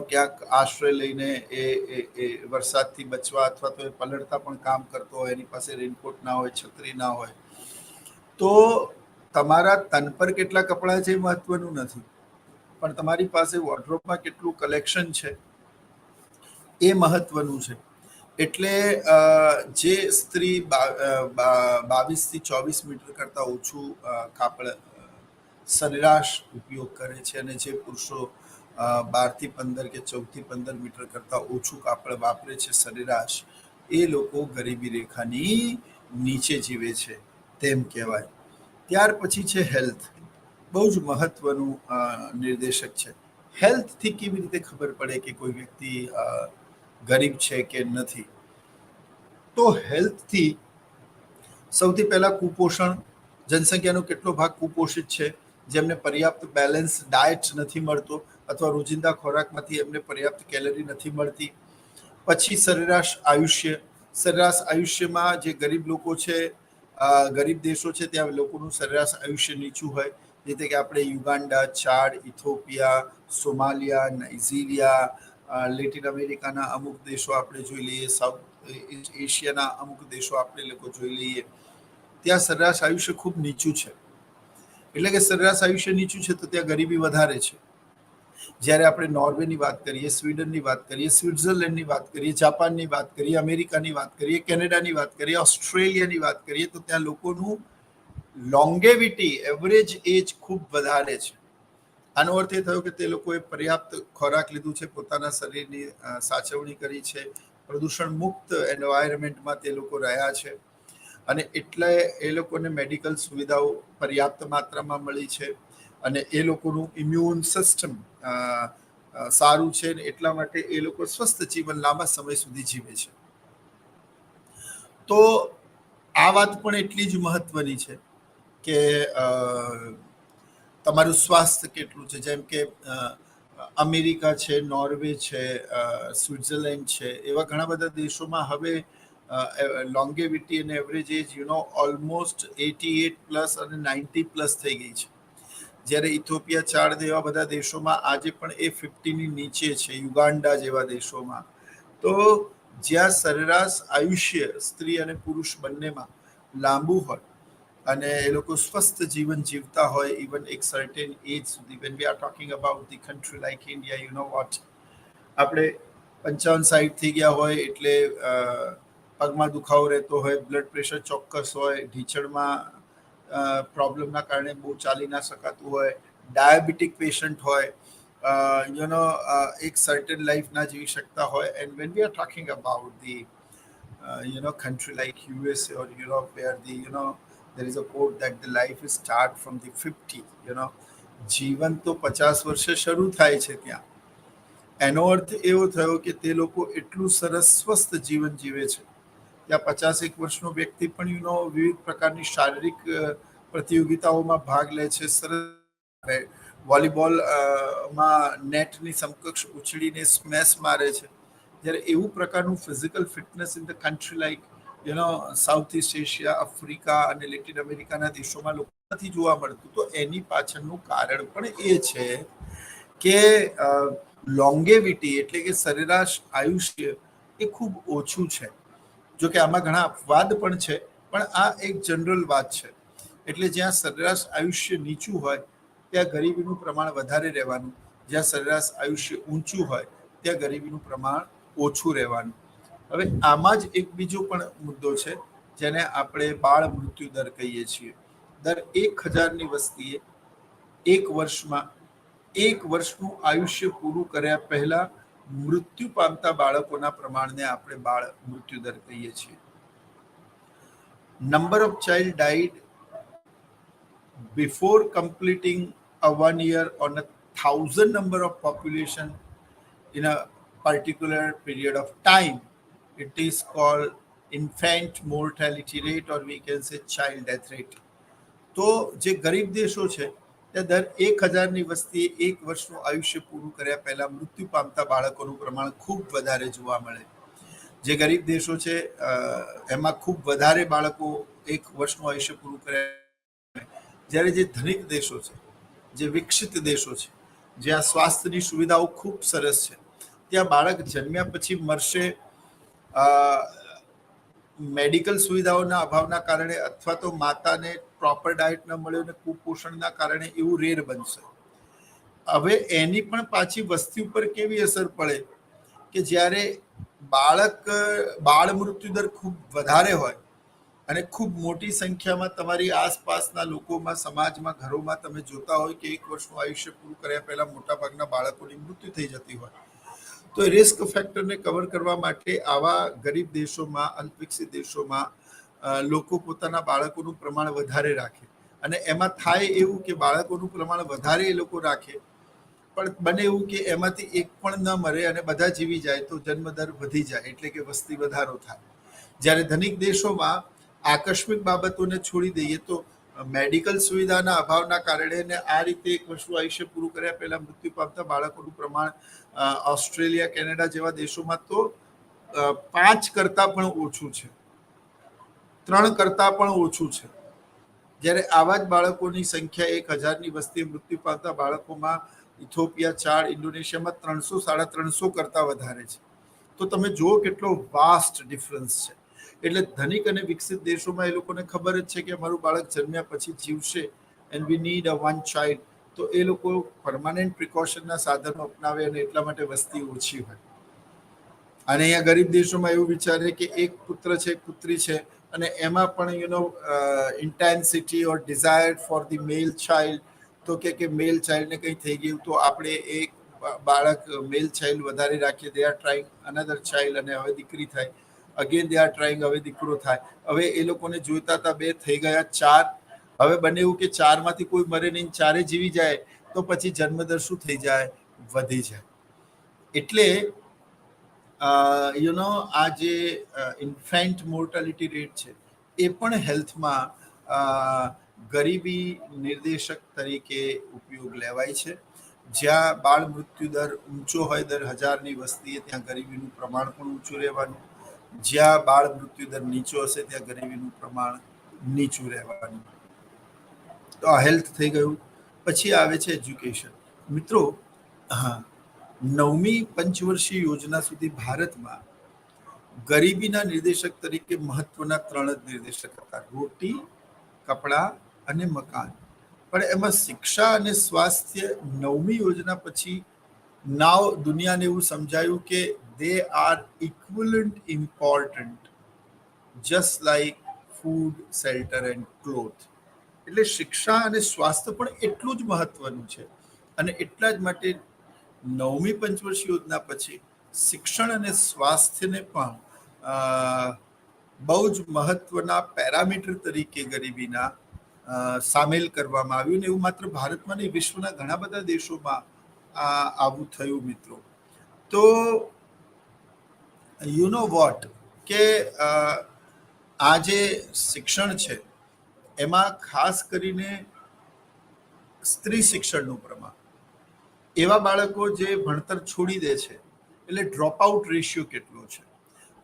ક્યાંક આશ્રય લઈને એ વરસાદથી બચવા અથવા તો એ પલળતા પણ કામ કરતો હોય, એની પાસે રેનકોટ ના હોય, છત્રી ના હોય. તો તમારા તન પર કેટલા કપડાં છે એ મહત્વનું નથી, પણ તમારી પાસે વોર્ડરોબમાં કેટલું કલેક્શન છે એ મહત્વનું છે. એટલે જે સ્ત્રી 22 થી 24 મીટર કરતા ઓછું કાપડ સરેરાશ ઉપયોગ કરે છે, અને જે પુરુષો 12 થી 15 કે 14 થી 15 મીટર કરતા ઓછું કાપડ વાપરે છે સરેરાશ, એ લોકો ગરીબી રેખાની નીચે જીવે છે તેમ કહેવાય. ત્યાર પછી છે હેલ્થ. બહુ જ મહત્વનું નિર્દેશક છે. હેલ્થથી કેવી રીતે ખબર પડે કે કોઈ વ્યક્તિ ગરીબ છે કે નથી? તો હેલ્થથી સૌથી પહેલા કુપોષણ, જનસંખ્યાનો કેટલો ભાગ કુપોષિત છે, જેમને પર્યાપ્ત બેલેન્સ ડાયટ નથી મળતો અથવા રોજિંદા ખોરાકમાંથી એમને પર્યાપ્ત કેલરી નથી મળતી. પછી સરેરાશ આયુષ્ય. સરેરાશ આયુષ્યમાં જે ગરીબ લોકો છે, ગરીબ દેશો છે, ત્યાં લોકોનું સરેરાશ આયુષ્ય નીચું હોય. રીતે કે આપણે Uganda, Chad, Ethiopia, Somalia, Nigeria, Latin અમેરિકાના અમુક દેશો આપણે જોઈ લઈએ, સાઉથ એશિયાના અમુક દેશો આપણે લોકો જોઈ લઈએ, ત્યાં સરેરાશ આયુષ્ય ખૂબ નીચું છે. એટલે કે સરેરાશ આયુષ્ય નીચું છે તો ત્યાં ગરીબી વધારે છે. જ્યારે આપણે નોર્વેની વાત કરીએ, સ્વીડનની વાત કરીએ, સ્વિટ્ઝરલેન્ડની વાત કરીએ, જાપાનની વાત કરીએ, અમેરિકાની વાત કરીએ, કેનેડાની વાત કરીએ, ઓસ્ટ્રેલિયાની વાત કરીએ, તો ત્યાં લોકોનું લોંગેવિટી, એવરેજ એજ ખૂબ વધારે છે. આનો અર્થ એ થયો કે તે લોકોએ પર્યાપ્ત ખોરાક લીધું છે, પોતાના શરીરની સાચવણી કરી છે, પ્રદૂષણ મુક્ત એન્વાયરમેન્ટમાં તે લોકો રહ્યા છે, અને એટલે એ લોકોને મેડિકલ સુવિધાઓ પર્યાપ્ત માત્રામાં મળી છે, અને એ લોકોનું ઇમ્યુન સિસ્ટમ સારું છે, ને એટલા માટે એ લોકો સ્વસ્થ જીવન લાંબા સમય સુધી જીવે છે. તો આ વાત પણ એટલી જ મહત્વની છે કે તમારું સ્વાસ્થ્ય કેટલું છે. જેમ કે અમેરિકા છે, નોર્વે છે, સ્વિટ્ઝરલેન્ડ છે, એવા ઘણા બધા દેશોમાં હવે લોંગેવિટી અને એવરેજ એજ ઓલમોસ્ટ 88+ અને 90+ થઈ ગઈ છે. જ્યારે ઇથોપિયા, ચાડ એવા બધા દેશોમાં આજે પણ એ 50ની નીચે છે, યુગાન્ડા જેવા દેશોમાં. તો જ્યાં સરેરાશ આયુષ્ય સ્ત્રી અને પુરુષ બંનેમાં લાંબુ હોય અને એ લોકો સ્વસ્થ જીવન જીવતા હોય, ઇવન એક સર્ટેન એજ સુધી, van we are talking about the country like India, you know what, આપણે 55-60 થઈ ગયા હોય એટલે પગમાં દુખાવો રહેતો હોય, બ્લડ પ્રેશર ચોક્કસ હોય, ઢીચણમાં પ્રોબ્લેમના કારણે બહુ ચાલી ના શકાતું હોય, ડાયાબિટીક પેશન્ટ હોય, એક સર્ટેન લાઈફ ના જીવી શકતા હોય. And when we are talking about the country like USA or Europe, where there is a quote that the life is start from the 50. જીવન તો 50 વર્ષે શરૂ થાય છે ત્યાં. એનો અર્થ એવો થયો કે તે લોકો એટલું સરસ સ્વસ્થ જીવન જીવે છે. ત્યાં 51 વર્ષનો વ્યક્તિ પણ વિવિધ પ્રકારની શારીરિક પ્રતિયોગિતાઓમાં ભાગ લે છે. સરસ વોલીબોલમાં નેટની સમકક્ષ ઉછળીને સ્મેશ મારે છે. જ્યારે એવું પ્રકારનું physical fitness in the country like south east Asia, Africa અને લેટિન અમેરિકાના દેશોમાં લોકો નથી જોવા મળતું. તો એની પાછળનું કારણ પણ એ છે કે લોંગેવિટી એટલે કે સરેરાશ આયુષ્ય એ ખૂબ ઓછું છે. જો કે આમાં ઘણા અપવાદ પણ છે, પણ આ એક જનરલ વાત છે. એટલે જ્યાં સરેરાશ આયુષ્ય નીચું હોય ત્યાં ગરીબીનું પ્રમાણ વધારે રહેવાનું, જ્યાં સરેરાશ આયુષ્ય ઊંચું હોય ત્યાં ગરીબીનું પ્રમાણ ઓછું રહેવાનું. હવે આમાં જ એક બીજો પણ મુદ્દો છે જેને આપણે બાળ મૃત્યુ દર કહીએ છીએ. દર 1000ની વસ્તીએ એક વર્ષમાં 1 વર્ષનું આયુષ્ય પૂરું કર્યા પહેલા મૃત્યુ પામતા બાળકોના પ્રમાણને આપણે બાળ મૃત્યુ દર કહીએ છીએ. Number of child died before completing a 1 year on 1,000 number of population in a particular period of time, it is called infant mortality rate, or we can say child death rate. તો જે ગરીબ દેશો છે ત્યાં દર 1000ની વસ્તીએ 1 વર્ષનું આયુષ્ય પૂરું કર્યા પહેલા મૃત્યુ પામતા બાળકોનું પ્રમાણ ખૂબ વધારે જોવા મળે. જે ગરીબ દેશો છે એમાં ખૂબ વધારે બાળકો 1 વર્ષનું આયુષ્ય પૂરું કર્યા. જ્યારે જે ધનિક દેશો છે, જે વિકસિત દેશો છે, જ્યાં સ્વાસ્થ્યની સુવિધાઓ ખૂબ સરસ છે, ત્યાં બાળક જન્મ્યા પછી મરશે મેડિકલ સુવિધાઓના અભાવના કારણે અથવા તો માતાને પ્રોપર ડાયટ ન મળ્યો અને કુપોષણના કારણે એવું રેર બનશે. હવે એની પણ પાછી વસ્તી ઉપર કેવી અસર પડે કે જ્યારે બાળ મૃત્યુ દર ખૂબ વધારે હોય અને ખૂબ મોટી સંખ્યામાં તમારી આસપાસના લોકોમાં, સમાજમાં, ઘરોમાં તમે જોતા હોય કે 1 વર્ષનું આયુષ્ય પૂરું કર્યા પહેલા મોટાભાગના બાળકોની મૃત્યુ થઈ જતી હોય, તો રિસ્ક ફેક્ટરને કવર કરવા માટે આવા ગરીબ દેશોમાં, અલ્પવિકસિત દેશોમાં લોકો પોતાના બાળકોનું પ્રમાણ વધારે રાખે, અને એમાં થાય એવું કે બાળકોનું પ્રમાણ વધારે એ લોકો રાખે, પણ બને એવું કે એમાંથી એક પણ ન મરે અને બધા જીવી જાય, તો જન્મદર વધી જાય, એટલે કે વસ્તી વધારો થાય. જ્યારે ધનિક દેશોમાં આકસ્મિક બાબતોને છોડી દઈએ તો મેડિકલ સુવિધાના અભાવના કારણે આ રીતે એક વર્ષનું આયુષ્ય પૂરું કર્યા પહેલા મૃત્યુ પામતા બાળકોનું પ્રમાણ ઓસ્ટ્રેલિયા, કેનેડા જેવા દેશોમાં તો 5 કરતા પણ ઓછું છે, 3 કરતા પણ ઓછું છે. જ્યારે આવા જ બાળકોની સંખ્યા 1000ની વસ્તીએ મૃત્યુ પામતા બાળકોમાં ઇથોપિયા 4, ઇન્ડોનેશિયામાં 300, 350 કરતા વધારે છે. તો તમે જુઓ કેટલો વાસ્ટ ડિફરન્સ છે. એટલે ધનિક અને વિકસિત દેશોમાં એ લોકોને ખબર જ છે કે અમારું બાળક જન્મ્યા પછી જીવશે, and we need a one child, તો એ લોકો પરમાનન્ટ પ્રિકોશનના સાધનો અપનાવે અને એટલા માટે વસ્તી ઓછી હોય. અને અહીંયા ગરીબ દેશોમાં એવું વિચારે કે એક પુત્ર છે, એક પુત્રી છે, અને એમાં પણ intensity or desire for the male child, તો કે મેલ ચાઇલ્ડને કંઈ થઈ ગયું તો આપણે એક બાળક મેલ ચાઇલ્ડ વધારે રાખીએ, they are trying another child, અને હવે દીકરી થાય, અગેન દે આર ટ્રાઈંગ, હવે દીકરો થાય. હવે એ લોકોને જોઈતા હતા 2, થઈ ગયા 4. હવે બને એવું કે 4માંથી કોઈ મરે નહીં, 4 જીવી જાય, તો પછી જન્મદર શું થઈ જાય? વધી જાય. એટલે આ જે ઇન્ફેન્ટ મોર્ટાલિટી રેટ છે એ પણ હેલ્થમાં ગરીબી નિર્દેશક તરીકે ઉપયોગ લેવાય છે. જ્યાં બાળ મૃત્યુ દર ઊંચો હોય, દર 1000ની વસ્તીએ, ત્યાં ગરીબીનું પ્રમાણ પણ ઊંચું રહેવાનું. જ્યાં બાળ મૃત્યુ દર નીચો હશે ત્યાં ગરીબીનું પ્રમાણ નીચું રહેવાનું. તો આ હેલ્થ થઈ ગયું. પછી આવે છે એજ્યુકેશન. મિત્રો, હા, 9મી પંચવર્ષીય યોજના સુધી ભારતમાં ગરીબીના નિર્દેશક તરીકે મહત્વના 3 જ નિર્દેશક હતા: રોટી, કપડાં અને મકાન. પણ એમાં શિક્ષા અને સ્વાસ્થ્ય 9મી યોજના પછી નાવ દુનિયાને એવું સમજાયું કે they are equivalent important, just like food, shelter and cloth. એટલે શિક્ષા અને સ્વાસ્થ્ય પણ એટલું જ મહત્વનું છે. અને એટલા જ માટે 9મી પંચવર્ષીય યોજના પછી શિક્ષણ અને સ્વાસ્થ્યને પણ બહુ જ મહત્વના પેરામીટર તરીકે ગરીબીના સામેલ કરવામાં આવ્યું. ને એવું માત્ર ભારતમાં નહીં, વિશ્વના ઘણા બધા દેશોમાં આવું થયું. મિત્રો, તો યુ નો વોટ કે આ જે શિક્ષણ છે એમાં ખાસ કરીને સ્ત્રી શિક્ષણનું પ્રમાણ, એવા બાળકો જે ભણતર છોડી દે છે, એટલે ડ્રોપ આઉટ રેશિયો કેટલો છે.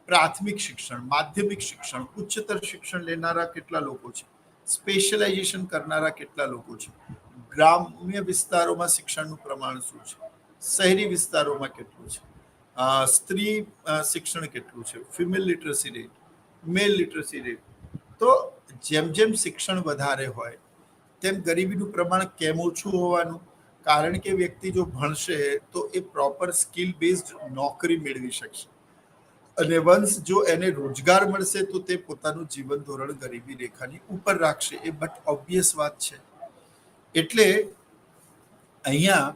પ્રાથમિક શિક્ષણ, માધ્યમિક શિક્ષણ, ઉચ્ચતર શિક્ષણ લેનારા કેટલા લોકો છે, સ્પેશિયલાઇઝેશન કરનારા કેટલા લોકો છે, ગ્રામ્ય વિસ્તારોમાં શિક્ષણનું પ્રમાણ શું છે, શહેરી વિસ્તારોમાં કેટલું છે, સ્ત્રી શિક્ષણ કેટલું છે, ફિમેલ લિટરસી રેટ, મેલ લિટરસી રેટ. તો જેમ જેમ શિક્ષણ વધારે હોય તેમ ગરીબીનું પ્રમાણ કેમ ઓછું હોવાનું? કારણ કે વ્યક્તિ જો ભણશે તો એ પ્રોપર સ્કિલ બેઝડ નોકરી મેળવી શકશે, અને વંશ જો એને રોજગાર મળશે તો તે પોતાનું જીવન ધોરણ ગરીબી રેખાની ઉપર રાખશે. એ બટ ઓબ્વિયસ વાત છે. એટલે અહીંયા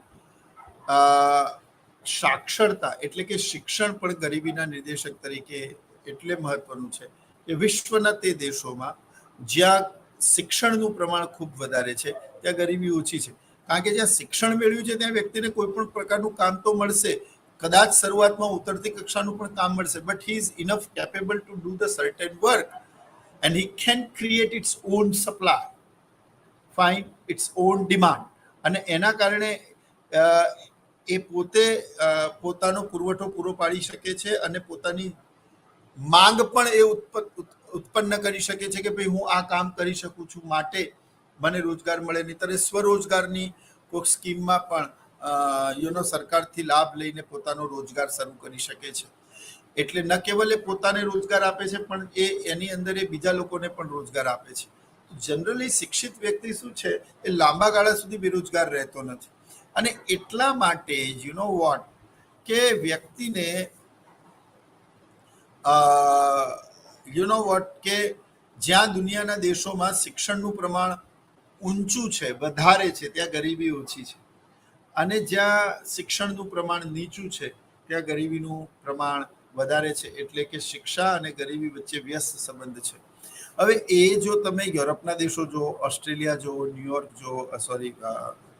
સાક્ષરતા એટલે કે શિક્ષણ પણ ગરીબીના નિર્દેશક તરીકે એટલે મહત્વનું છે કે વિશ્વના તે દેશોમાં જ્યાં શિક્ષણનું પ્રમાણ ખૂબ વધારે છે ત્યાં ગરીબી ઓછી છે. કારણ કે જ્યાં શિક્ષણ મેળવ્યું છે ત્યાં વ્યક્તિને કોઈ પણ પ્રકારનું કામ તો મળશે, કદાચ શરૂઆતમાં ઉતરતી કક્ષાનું પણ કામ મળશે, but he is enough capable to do the certain work and he can create its own supply, fine, its own demand. અને એના કારણે એ પોતે પોતાનો પુરવઠો પૂરો પાડી શકે છે અને પોતાની માંગ પણ એ ઉત્પન્ન કરી શકે છે કે ભાઈ હું આ કામ કરી શકું છું, માટે મને રોજગાર મળે. નહીંતર સ્વરોજગારની કોઈક સ્કીમમાં પણ સરકારથી લાભ લઈને પોતાનો રોજગાર શરૂ કરી શકે છે. એટલે ન કેવલ એ પોતાને રોજગાર આપે છે પણ એની અંદર એ બીજા લોકોને પણ રોજગાર આપે છે. જનરલી શિક્ષિત વ્યક્તિ શું છે, એ લાંબા ગાળા સુધી બેરોજગાર રહેતો નથી. અને એટલા માટે યુ નો વોટ કે વ્યક્તિને કે જ્યાં દુનિયાના દેશોમાં શિક્ષણનું પ્રમાણ ઊંચું છે, વધારે છે, ત્યાં ગરીબી ઓછી છે, અને જ્યાં શિક્ષણનું પ્રમાણ નીચું છે ત્યાં ગરીબીનું પ્રમાણ વધારે છે, એટલે કે શિક્ષા અને ગરીબી વચ્ચે વ્યસ્ત સંબંધ છે. હવે એ જો તમે યુરોપના દેશો જુઓ, ઓસ્ટ્રેલિયા જુઓ, ન્યુયોર્ક જુઓ,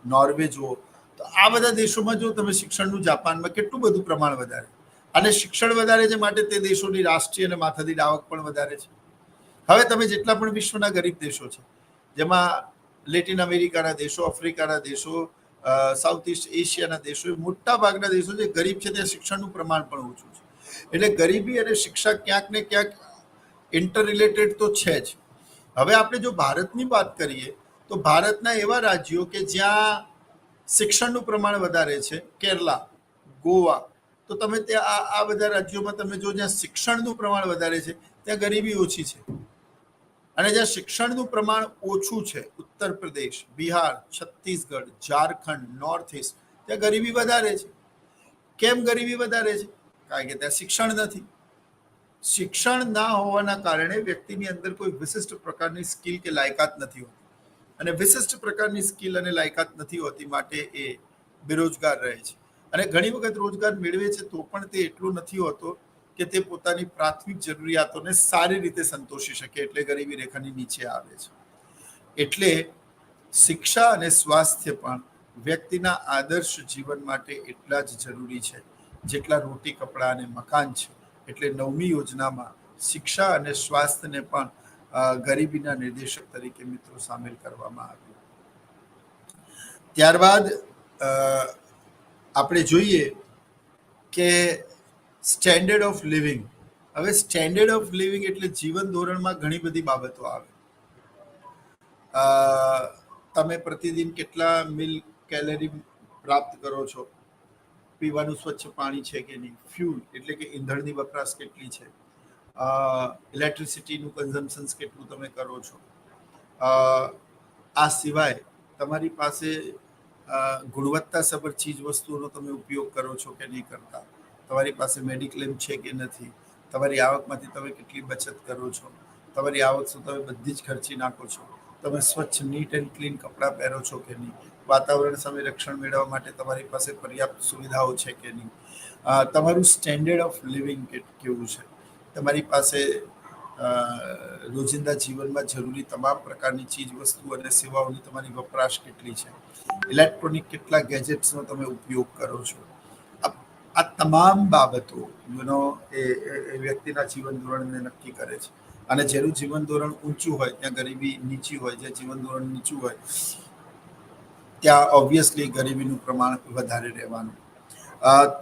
નોર્વે જુઓ, તો આ બધા દેશોમાં જો તમે શિક્ષણનું જાપાનમાં કેટલું બધું પ્રમાણ વધારે, અને શિક્ષણ વધારે છે માટે તે દેશોની રાષ્ટ્રીય અને માથાદીઠ આવક પણ વધારે છે. હવે તમે જેટલા પણ વિશ્વના ગરીબ દેશો છે, જેમાં લેટિન અમેરિકાના દેશો, આફ્રિકાના દેશો, સાઉથ ઇસ્ટ એશિયાના દેશો, મોટા ભાગના દેશો જે ગરીબ છે ત્યાં શિક્ષણનું પ્રમાણ પણ ઓછું છે. એટલે ગરીબી અને શિક્ષા ક્યાંક ને ક્યાંક ઇન્ટર રિલેટેડ તો છે જ. હવે આપણે જો ભારતની વાત કરીએ તો ભારતના એવા રાજ્યો કે જ્યાં શિક્ષણનું પ્રમાણ વધારે છે, કેરલા, ગોવા, તો તમે ત્યાં આ બધા રાજ્યોમાં તમે જો જ્યાં શિક્ષણનું પ્રમાણ વધારે છે ત્યાં ગરીબી ઓછી છે. અને જ્યાં શિક્ષણનું પ્રમાણ ઓછું છે, ઉત્તર પ્રદેશ, બિહાર, છત્તીસગઢ, ઝારખંડ, નોર્થ ઇસ્ટ, ત્યાં ગરીબી વધારે છે. કેમ ગરીબી વધારે છે? કારણ કે ત્યાં શિક્ષણ નથી. શિક્ષણ ના હોવાના કારણે વ્યક્તિની અંદર કોઈ વિશિષ્ટ પ્રકારની સ્કિલ કે લાયકાત નથી હોતી, અને વિશિષ્ટ પ્રકારની સ્કિલ અને લાયકાત નથી હોતી માટે એ બેરોજગાર રહે છે. અને ઘણી વખત રોજગાર મેળવે છે તો પણ તે એટલું નથી હોતો કે તે પોતાની પ્રાથમિક જરૂરિયાતોને સારી રીતે સંતોષી શકે, એટલે ગરીબી રેખાની નીચે આવે છે. એટલે શિક્ષા અને સ્વાસ્થ્ય પણ વ્યક્તિના આદર્શ જીવન માટે એટલા જ જરૂરી છે જેટલા રોટી, કપડાં અને મકાન છે. એટલે 9મી યોજનામાં શિક્ષા અને સ્વાસ્થ્યને પણ ગરીબીના નિર્દેશક તરીકે મિત્રો સામેલ કરવામાં આવ્યું. ત્યારબાદ આપણે જોઈએ કે સ્ટેન્ડર્ડ ઓફ લિવિંગ. હવે સ્ટેન્ડર્ડ ઓફ લિવિંગ એટલે જીવન ધોરણમાં ઘણી બધી બાબતો આવે. તમે પ્રતિદિન કેટલા મિલ કેલરી પ્રાપ્ત કરો છો, પીવાનું સ્વચ્છ પાણી છે કે નહીં, ફ્યુલ એટલે કે ઈંધણની વપરાશ કેટલી છે, ઇલેક્ટ્રિસિટીનું કન્ઝમ્પશન કેટલું તમે કરો છો. આ સિવાય તમારી પાસે ગુણવત્તાસભર ચીજ વસ્તુઓનો તમે ઉપયોગ કરો છો કે નહીં કરતા, તમારી પાસે મેડિક્લેમ છે કે નથી, તમારી આવકમાંથી તમે કેટલી બચત કરો છો, તમારી આવક શું તમે બધી જ ખર્ચી નાખો છો, તમે સ્વચ્છ, નીટ એન્ડ ક્લીન કપડાં પહેરો છો કે નહીં, વાતાવરણ સામે રક્ષણ મેળવવા માટે તમારી પાસે પર્યાપ્ત સુવિધાઓ છે કે નહીં, તમારું સ્ટેન્ડર્ડ ઓફ લિવિંગ કેવું છે, તમારી પાસે રોજિંદા જીવનમાં જરૂરી તમામ પ્રકારની ચીજ વસ્તુ અને સેવાઓની તમારી વપરાશ કેટલી છે, ઇલેક્ટ્રોનિક કેટલા ગેજેટ્સનો તમે ઉપયોગ કરો છો. આ તમામ બાબતો એ વ્યક્તિના જીવન ધોરણને નક્કી કરે છે. અને જેનું જીવન ધોરણ ઊંચું હોય ત્યાં ગરીબી નીચી હોય, જે જીવન ધોરણ નીચું હોય ત્યાં ઓબ્વિયસલી ગરીબીનું પ્રમાણ વધારે રહેવાનું.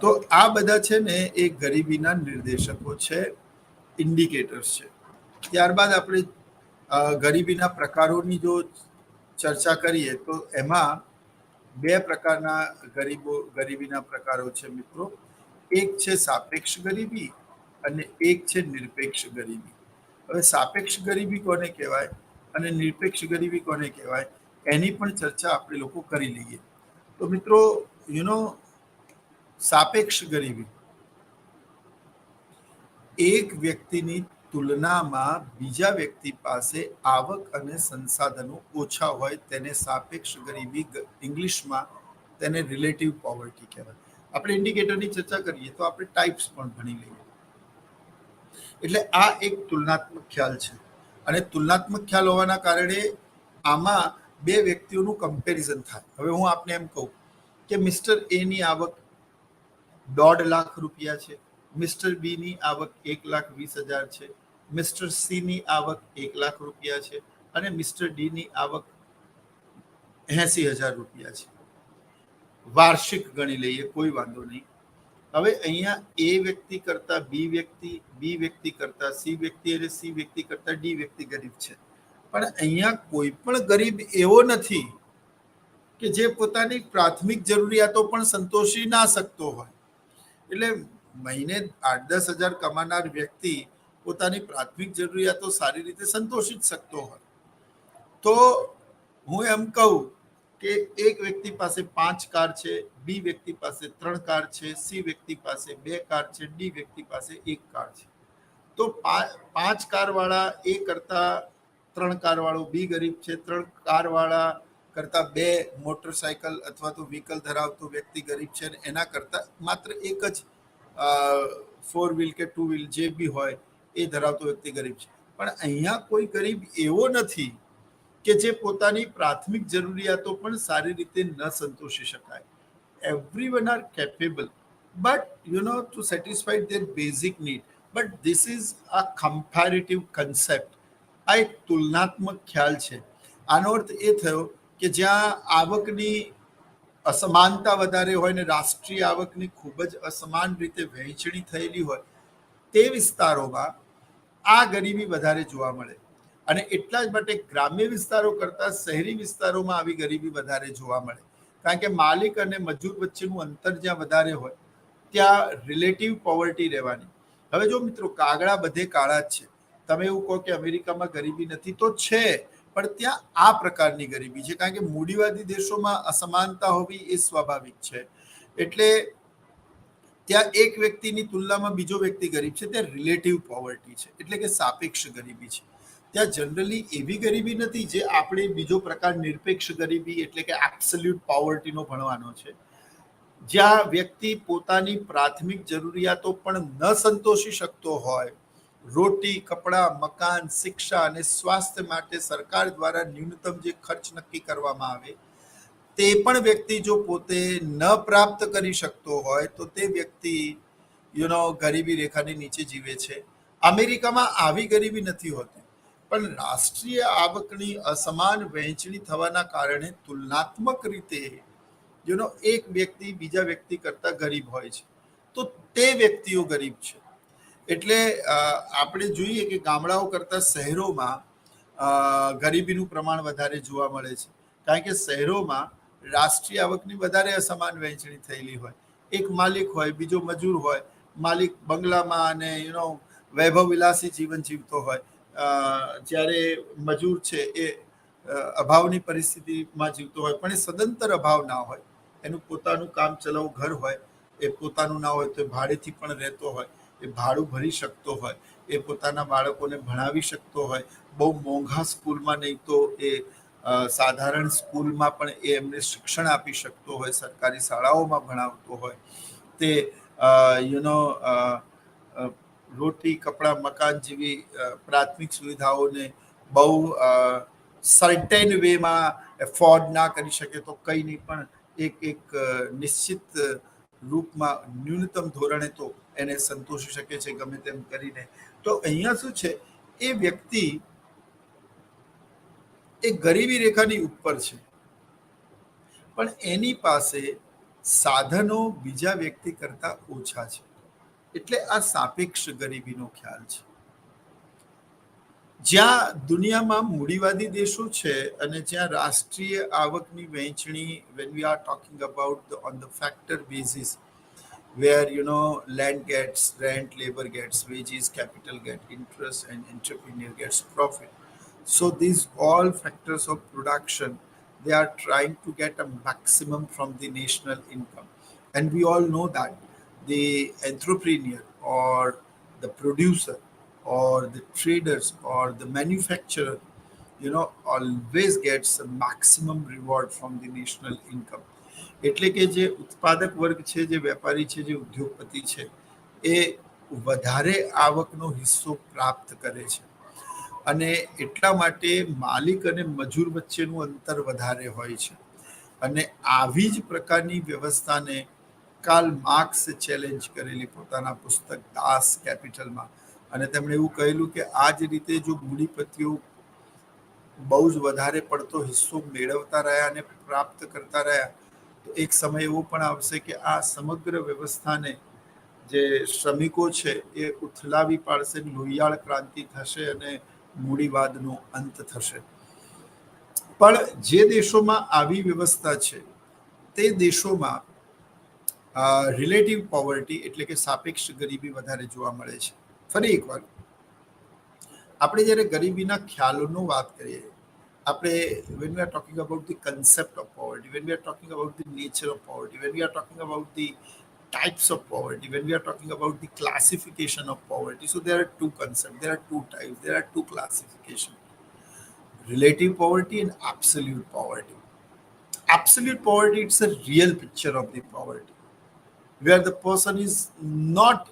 તો આ બધા છે ને એ ગરીબીના નિર્દેશકો છે, ઇન્ડિકેટર્સ છે. ત્યારબાદ આપણે ગરીબીના પ્રકારોની જો ચર્ચા કરીએ તો એમાં 2 પ્રકારના ગરીબીના પ્રકારો છે મિત્રો. એક છે સાપેક્ષ ગરીબી અને એક છે નિરપેક્ષ ગરીબી. હવે સાપેક્ષ ગરીબી કોને કહેવાય અને નિરપેક્ષ ગરીબી કોને કહેવાય એની પણ ચર્ચા આપણે લોકો કરી લઈએ. તો મિત્રો સાપેક્ષ ગરીબી એક વ્યક્તિની તુલનામાં બીજા વ્યક્તિ પાસે આવક અને સંસાધનો ઓછા હોય તેને સાપેક્ષ ગરીબી, ઇંગ્લિશમાં તેને રિલેટિવ પોવર્ટી કહેવાય. આપણે ઇન્ડિકેટરની ચર્ચા કરીએ તો આપણે ટાઈપ્સ પણ ભણી લઈએ. એટલે આ એક તુલનાત્મક ખ્યાલ છે, અને તુલનાત્મક ખ્યાલ હોવાના કારણે આમાં 2 વ્યક્તિઓનું કમ્પેરિઝન થાય. હવે હું આપને એમ કહું કે મિસ્ટર એની આવક 1.5 લાખ રૂપિયા છે, મિસ્ટર બીની આવક 1,20,000 છે, મિસ્ટર સીની આવક 1 લાખ રૂપિયા છે, અને મિસ્ટર ડીની આવક 80,000 રૂપિયા છે. વાર્ષિક ગણી લઈએ, કોઈ વાંધો નહીં. હવે અહીંયા એ વ્યક્તિ કરતા બી વ્યક્તિ, બી વ્યક્તિ કરતા સી વ્યક્તિ અને સી વ્યક્તિ કરતા ડી વ્યક્તિ ગરીબ છે. પણ અહીંયા કોઈ પણ ગરીબ એવો નથી કે જે પોતાની પ્રાથમિક જરૂરિયાતો પણ સંતોષી ના શકતો હોય. એટલે મહિને 8-10 હજાર કમાનાર વ્યક્તિ પોતાની પ્રાથમિક જરૂરિયાતો સારી રીતે સંતોષી જ શકતો હોય. તો હું એમ કહું કે એક વ્યક્તિ પાસે 5 કાર છે, બી વ્યક્તિ પાસે 3 કાર છે, સી વ્યક્તિ પાસે 2 કાર છે, ડી વ્યક્તિ પાસે 1 કાર છે. તો 5 કાર વાળા એ કરતા 3 કાર વાળો બી ગરીબ છે, 3 કાર વાળા કરતા 2 મોટરસાયકલ અથવા તો વ્હીકલ ધરાવતો વ્યક્તિ ગરીબ છે, અને એના કરતા માત્ર એક જ ફોર વ્હીલ કે ટુ વ્હીલ જે બી હોય એ ધરાવતો વ્યક્તિ ગરીબ છે. પણ અહીંયા કોઈ ગરીબ એવો નથી કે જે પોતાની પ્રાથમિક જરૂરિયાતો પણ સારી રીતે ન સંતોષી શકાય. everyone are capable, but to satisfy their basic need. But this is a comparative concept. આ એક તુલનાત્મક ખ્યાલ છે. આનો અર્થ એ થયો કે જ્યાં આવકની અસમાનતા વધારે હોય ને રાષ્ટ્રીય આવકની ખૂબ જ અસમાન રીતે વહેંચણી થયેલી હોય તે વિસ્તારોમાં આ ગરીબી વધારે જોવા મળે. અને એટલા જ માટે ગ્રામ્ય વિસ્તારો કરતાં શહેરી વિસ્તારોમાં આવી ગરીબી વધારે જોવા મળે. કારણ કે માલિક અને મજૂર વચ્ચેનું અંતર જ્યાં વધારે હોય ત્યાં રિલેટિવ પોવર્ટી રહેવાની. હવે જો મિત્રો કાગડા બધે કાળા જ છે, તમે એવું કહો કે અમેરિકામાં ગરીબી નથી, તો છે, પણ ત્યાં આ પ્રકારની ગરીબી છે. કારણ કે મૂડીવાદી દેશોમાં અસમાનતા હોવી એ સ્વાભાવિક છે. એટલે ત્યાં એક વ્યક્તિની તુલનામાં બીજો વ્યક્તિ ગરીબ છે, ત્યાં રિલેટિવ પોવર્ટી છે, એટલે કે સાપેક્ષ ગરીબી છે. ત્યાં જનરલી એવી ગરીબી નથી જે આપણે બીજો પ્રકાર નિરપેક્ષ ગરીબી એટલે કે એબ્સોલ્યુટ પોવર્ટીનો ભણવાનો છે, જ્યાં વ્યક્તિ પોતાની પ્રાથમિક જરૂરિયાતો પણ ન સંતોષી શકતો હોય. રોટી, કપડાં, મકાન, શિક્ષા અને સ્વાસ્થ્ય માટે સરકાર દ્વારા ન્યૂનતમ જે ખર્ચ નક્કી કરવામાં આવે તે પણ વ્યક્તિ જો પોતે ન પ્રાપ્ત કરી શકતો હોય તો તે વ્યક્તિ ગરીબી રેખાની નીચે જીવે છે. અમેરિકામાં આવી ગરીબી નથી હોતી, પણ રાષ્ટ્રીય આવકની અસમાન વહેંચણી થવાના કારણે તુલનાત્મક રીતે એક વ્યક્તિ બીજા વ્યક્તિ કરતા ગરીબ હોય છે, તો તે વ્યક્તિઓ ગરીબ છે. એટલે આપણે જોઈએ કે ગામડાઓ કરતાં શહેરોમાં ગરીબીનું પ્રમાણ વધારે જોવા મળે છે. કારણ કે શહેરોમાં રાષ્ટ્રીય આવકની વધારે અસમાન વહેંચણી થયેલી હોય. એક માલિક હોય, બીજો મજૂર હોય. માલિક બંગલામાં અને વૈભવ વિલાસી જીવન જીવતો હોય, જ્યારે મજૂર છે એ અભાવની પરિસ્થિતિમાં જીવતો હોય, પણ એ સદંતર અભાવ ના હોય. એનું પોતાનું કામ ચલાવ ઘર હોય, એ પોતાનું ના હોય તો ભાડેથી પણ રહેતો હોય, એ ભાડું ભરી શકતો હોય, એ પોતાના બાળકોને ભણાવી શકતો હોય. બહુ મોંઘા સ્કૂલમાં નહીં તો એ સાધારણ સ્કૂલમાં પણ એ એમને શિક્ષણ આપી શકતો હોય, સરકારી શાળાઓમાં ભણાવતો હોય. તે રોટી, કપડાં, મકાન જેવી પ્રાથમિક સુવિધાઓને બહુ સર્ટેન વેમાં એફોર્ડ ના કરી શકે તો કંઈ નહીં, પણ એક નિશ્ચિત રૂપમાં ન્યૂનતમ ધોરણે તો એને સંતોષી શકે છે ગમે તેમ કરીને. તો અહીંયા શું છે, એ વ્યક્તિ એ ગરીબી રેખાની ઉપર છે, પણ એની પાસે સાધનો બીજા વ્યક્તિ કરતા ઓછા છે. એટલે આ સાપેક્ષ ગરીબીનો ખ્યાલ છે. જ્યાં દુનિયામાં મૂડીવાદી દેશો છે અને જ્યાં રાષ્ટ્રીય આવકની વહેંચણી when we are talking about on the factor basis where land gets rent, labor gets wages, capital get interest and entrepreneur gets profit. So these all factors of production, they are trying to get a maximum from the national income. And we all know that the entrepreneur or the producer or the traders or the manufacturer always gets a maximum reward from the national income. એટલે કે જે ઉત્પાદક વર્ગ છે, જે વેપારી છે, જે ઉદ્યોગપતિ છે, એ વધારે આવકનો હિસ્સો પ્રાપ્ત કરે છે. અને એટલા માટે માલિક અને મજૂર વચ્ચેનું અંતર વધારે હોય છે. અને આવી જ પ્રકારની વ્યવસ્થાને કાર્લ માર્ક્સે ચેલેન્જ કરેલી પોતાના પુસ્તક દાસ કેપિટલમાં. અને તેમણે એવું કહેલું કે આ જ રીતે જો મૂડીપતિઓ બહુ જ વધારે પડતો હિસ્સો મેળવતા રહ્યા અને પ્રાપ્ત કરતા રહ્યા તો એક સમય એવો પણ આવશે કે આ સમગ્ર વ્યવસ્થાને જે શ્રમિકો છે એ ઉથલાવી પાડશે, લોહિયાળ ક્રાંતિ થશે અને મૂડીવાદનો અંત થશે. પણ જે દેશોમાં આવી વ્યવસ્થા છે તે દેશોમાં રિલેટિવ પોવર્ટી એટલે કે સાપેક્ષ ગરીબી વધારે જોવા મળે છે. ફરી એકવાર આપણે જ્યારે ગરીબીના ખ્યાલોનો વાત કરીએ, આપણે when we are talking about the concept of poverty, when we are talking about the nature of poverty, when we are talking about the types of poverty, when we are talking about the classification of poverty, so there are two concepts, there are two types, there are two classifications: relative poverty and absolute poverty. Absolute poverty, it's a real picture of the poverty. where the person is not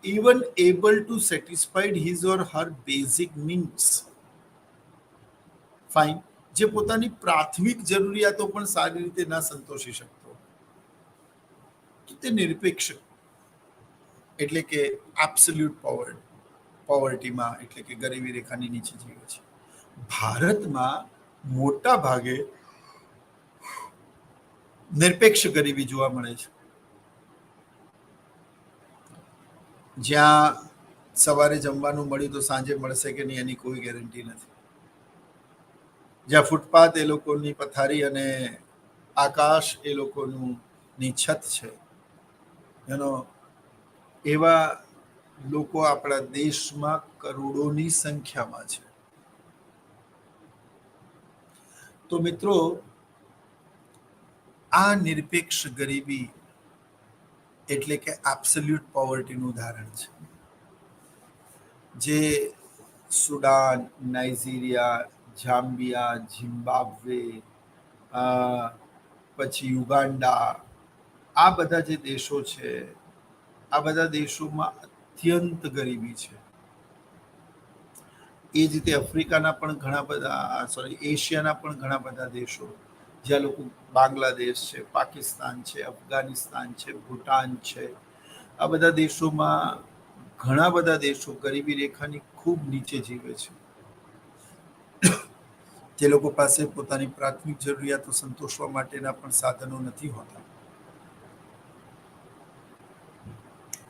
even able to satisfy his or her basic needs. Fine. જે પોતાની પ્રાથમિક જરૂરિયાતો પણ સારી રીતે ના સંતોષી શકતો, તો તે નિરપેક્ષ એટલે કે એબ્સોલ્યુટ પોવર્ટીમાં એટલે કે ગરીબી રેખાની નીચે જીવે છે. ભારતમાં મોટા ભાગે નિરપેક્ષ ગરીબી જોવા મળે છે, જ્યાં સવારે જમવાનું મળ્યું તો સાંજે મળશે કે નહીં એની કોઈ ગેરંટી નથી, જ્યાં ફૂટપાથ એ લોકોની પથારી અને આકાશ એ લોકોની છત છે, એવા લોકો આપણા દેશમાં કરોડોની સંખ્યામાં છે. તો મિત્રો, આ નિરપેક્ષ ગરીબી એટલે કે એબ્સોલ્યુટ પોવર્ટીનું ઉદાહરણ છે, જે સુડાન, નાઇજીરિયા, જામ્બિયા, ઝિમ્બાબ્વે, પછી યુગાન્ડા, આ બધા જે દેશો છે, આ બધા દેશોમાં અત્યંત ગરીબી છે. એ જ રીતે આફ્રિકાના પણ ઘણા બધા, એશિયાના પણ ઘણા બધા દેશો, જ્યાં લોકો, બાંગ્લાદેશ છે, પાકિસ્તાન છે, અફઘાનિસ્તાન છે, ભૂટાન છે, આ બધા દેશોમાં ઘણા બધા દેશો ગરીબી રેખાની ખૂબ નીચે જીવે છે. જે લોકો પાસે પોતાની પ્રાથમિક જરૂરિયાતો સંતોષવા માટેના પણ સાધનો નથી હોતા,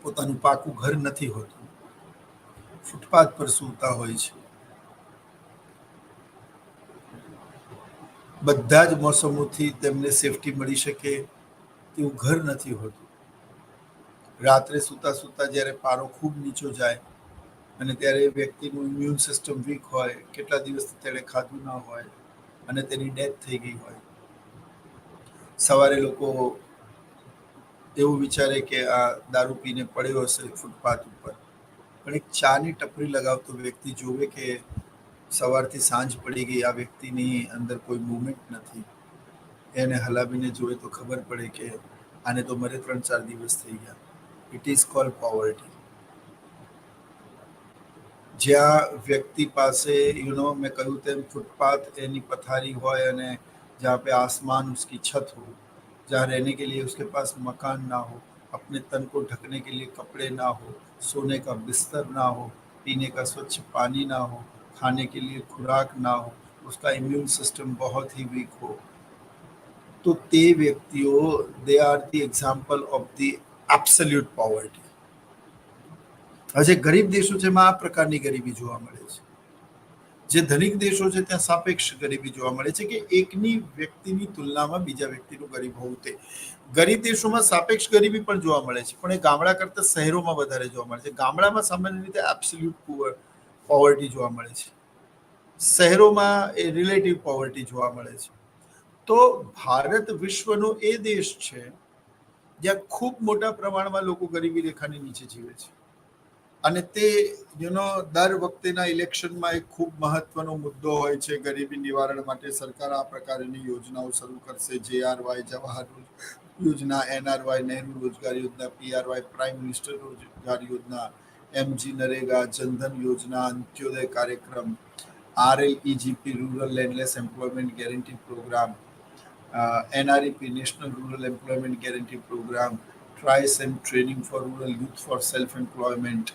પોતાનું પાકું ઘર નથી હોતું, ફૂટપાથ પર સૂતા હોય છે, બધા જ મોસમોથી તેમને સેફટી મળી શકે તેવું ઘર નથી હોતું. રાત્રે સૂતા સૂતા જ્યારે પારો ખૂબ નીચો જાય અને ત્યારે વ્યક્તિનું ઇમ્યુન સિસ્ટમ વીક હોય, કેટલા દિવસથી તેણે ખાધું ના હોય અને તેની ડેથ થઈ ગઈ હોય, સવારે લોકો એવું વિચારે કે આ દારૂ પીને પડ્યો હશે ફૂટપાથ ઉપર, પણ એક ચાની ટપરી લગાવતો વ્યક્તિ જોવે કે સવારથી સાંજ પડી ગઈ, આ વ્યક્તિની અંદર કોઈ મુવમેન્ટ નથી, એને હલાવીને જોવે તો ખબર પડે કે આને તો મરે 3-4 દિવસ થઈ ગયા. It is called poverty. જ્યાં વ્યક્તિ પાસે મેં કહ્યું તેમ फुटपाथ एनी पथारी हो અને जहाँ पे आसमान उसकी छत हो, जहाँ रहने के लिए उसके पास मकान ना हो, अपने तन को ढकने के लिए कपड़े ना हो, सोने का बिस्तर ना हो, पीने का स्वच्छ पानी ना हो, खाने के लिए खुराक ना हो, उसका इम्यून सिस्टम बहुत ही वीक हो, तो તે વ્યક્તિઓ they are the example of the absolute poverty. હવે જે ગરીબ દેશો છે એમાં આ પ્રકારની ગરીબી જોવા મળે છે. જે ધનિક દેશો છે ત્યાં સાપેક્ષ ગરીબી જોવા મળે છે કે એકની વ્યક્તિની તુલનામાં બીજા વ્યક્તિનું ગરીબ હોવું. તે ગરીબ દેશોમાં સાપેક્ષ ગરીબી પણ જોવા મળે છે, પણ એ ગામડા કરતા શહેરોમાં વધારે જોવા મળે છે. ગામડામાં સામાન્ય રીતે એબ્સોલ્યુટ પોવર્ટી જોવા મળે છે, શહેરોમાં એ રિલેટિવ પોવર્ટી જોવા મળે છે. તો ભારત વિશ્વનો એ દેશ છે જ્યાં ખૂબ મોટા પ્રમાણમાં લોકો ગરીબી રેખાની નીચે જીવે છે, અને તે દર વખતેના ઇલેક્શનમાં એક ખૂબ મહત્વનો મુદ્દો હોય છે. ગરીબી નિવારણ માટે સરકાર આ પ્રકારની યોજનાઓ શરૂ કરશે. JRY જવાહર યોજના, NRY નહેરુ રોજગાર યોજના, PRY પ્રાઇમ મિનિસ્ટર રોજગાર યોજના, MG નરેગા, જનધન યોજના, અંત્યોદય કાર્યક્રમ, RLEGP rural landless employment guarantee programme, NREP national rural employment guarantee programme, TRISEM training for rural youth for self employment,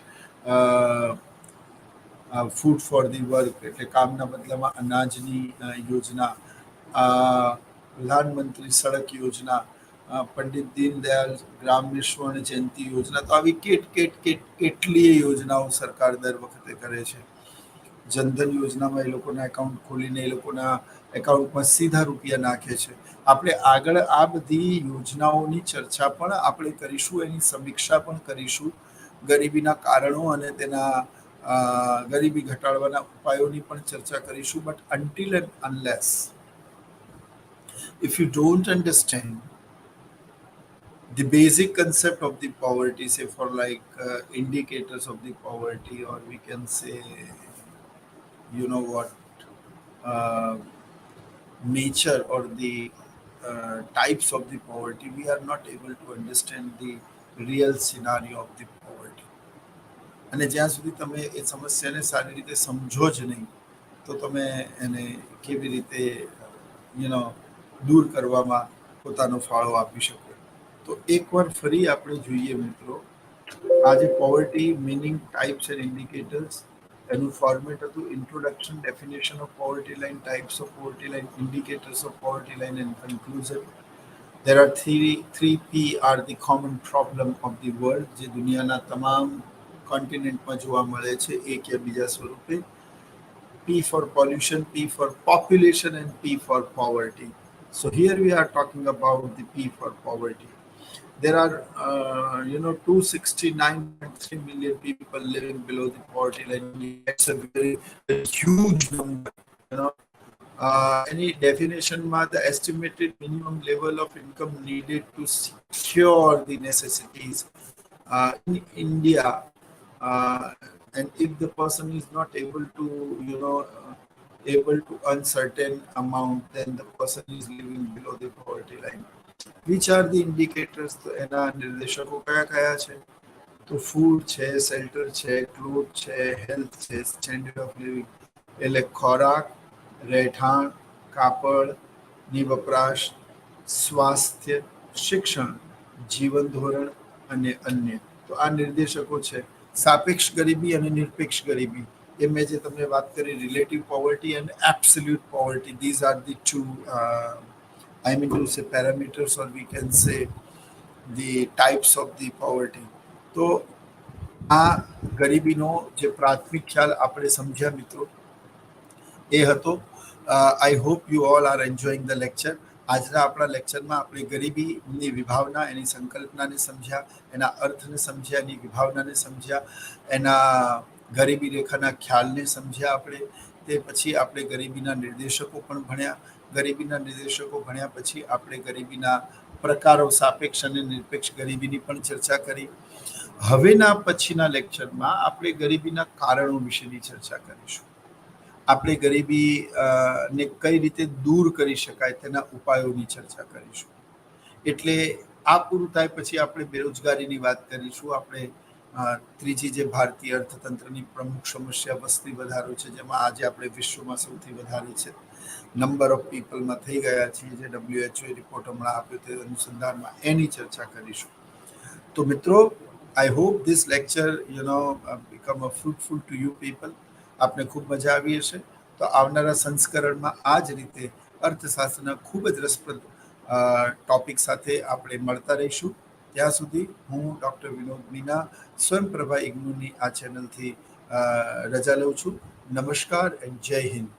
food for the work એટલે કામના બદલામાં અનાજની યોજના, પ્રધાનમંત્રી સડક યોજના, પંડિત દીનદયાળ ગ્રામ્ય સ્વર્ણ જયંતિ યોજના. તો આવી કેટલીય યોજનાઓ સરકાર દર વખતે કરે છે. જનધન યોજનામાં એ લોકોના એકાઉન્ટ ખોલીને એ લોકોના એકાઉન્ટમાં સીધા રૂપિયા નાખે છે. આપણે આગળ આ બધી યોજનાઓની ચર્ચા પણ આપણે કરીશું, એની સમીક્ષા પણ કરીશું, ગરીબીના કારણો અને તેના ગરીબી ઘટાડવાના ઉપાયોની પણ ચર્ચા કરીશું. But until and unless if you don't understand the basic concept of the poverty, say for like indicators of the poverty, or we can say what nature or the types of the poverty, we are not able to understand the real scenario of the poverty. અને જ્યાં સુધી તમે એ સમસ્યાને સારી રીતે સમજો જ નહીં તો તમે એને કેવી રીતે યુ નો દૂર કરવામાં પોતાનો ફાળો આપી શકો. તો એકવાર ફરી આપણે જોઈએ મિત્રો, આજે poverty meaning types and indicators એનું ફોર્મેટ હતું introduction, definition of poverty line, types of poverty line, indicators of poverty line and conclusion. There are three P are the common problem of the world, જે દુનિયાના તમામ કોન્ટિનેન્ટમાં જોવા મળે છે એક યા બીજા સ્વરૂપે. P for pollution, P for population and P for poverty. So here we are talking about the P for poverty. There are 269.3 million people living below the poverty line. It's a very huge number. Any definition ma the estimated minimum level of income needed to secure the necessities in India, and if the person is not able to able to earn certain amount, then the person is living below the poverty line. Which are the indicators? તો એના નિર્દેશકો કયા કયા છે? તો food છે, shelter છે, cloth છે, health છે, સ્ટેન્ડર્ડ ઓફ લિવિંગ એટલે ખોરાક, રહેઠાણ, કાપડની વપરાશ, સ્વાસ્થ્ય, શિક્ષણ, જીવન ધોરણ અને અન્ય. તો આ નિર્દેશકો છે. સાપેક્ષ ગરીબી અને નિરપેક્ષ ગરીબી એ મેં જે તમને વાત કરી, relative poverty and absolute poverty, these are the two I mean to say parameters, or we can say the types of the poverty. તો આ ગરીબીનો જે પ્રાથમિક ખ્યાલ આપણે સમજ્યા મિત્રો એ હતો. I hope you all are enjoying the lecture. આજના આપણા લેક્ચરમાં આપણે ગરીબીની વિભાવના, એની સંકલ્પનાને સમજ્યા, એના અર્થને સમજ્યા, એની વિભાવનાને સમજ્યા, એના ગરીબી રેખાના ખ્યાલને સમજ્યા આપણે. તે પછી આપણે ગરીબીના નિર્દેશકો પણ ભણ્યા. ગરીબીના નિર્દેશકો ભણ્યા પછી આપણે ગરીબીના પ્રકારો, સાપેક્ષ અને નિરપેક્ષ ગરીબીની પણ ચર્ચા કરી. હવેના પછીના લેક્ચરમાં આપણે ગરીબીના કારણો વિશેની ચર્ચા કરીશું. આપણે ગરીબીને કઈ રીતે દૂર કરી શકાય તેના ઉપાયોની ચર્ચા કરીશું. એટલે આ પૂરું થાય પછી આપણે બેરોજગારીની વાત કરીશું. આપણે ત્રીજી જે ભારતીય અર્થતંત્રની પ્રમુખ સમસ્યા વસ્તી વધારો છે, જેમાં આજે આપણે વિશ્વમાં સૌથી વધારે છે, નંબર ઓફ પીપલમાં થઈ ગયા છીએ, જે WHO રિપોર્ટ હમણાં આપ્યો તે અનુસંધાનમાં એની ચર્ચા કરીશું. તો મિત્રો, I hope this lecture become a fruitful to you people. આપને ખૂબ મજા આવી હશે. તો આવનારા સંસ્કરણમાં આ જ રીતે અર્થશાસ્ત્રના ખૂબ જ રસપ્રદ ટોપિક સાથે આપણે મળતા રહીશું. ત્યાં સુધી હું ડૉક્ટર વિનોદ મીના સ્વયંપ્રભા ઇગ્નુની આ ચેનલથી રજા લઉં છું. નમસ્કાર એન્ડ જય હિન્દ.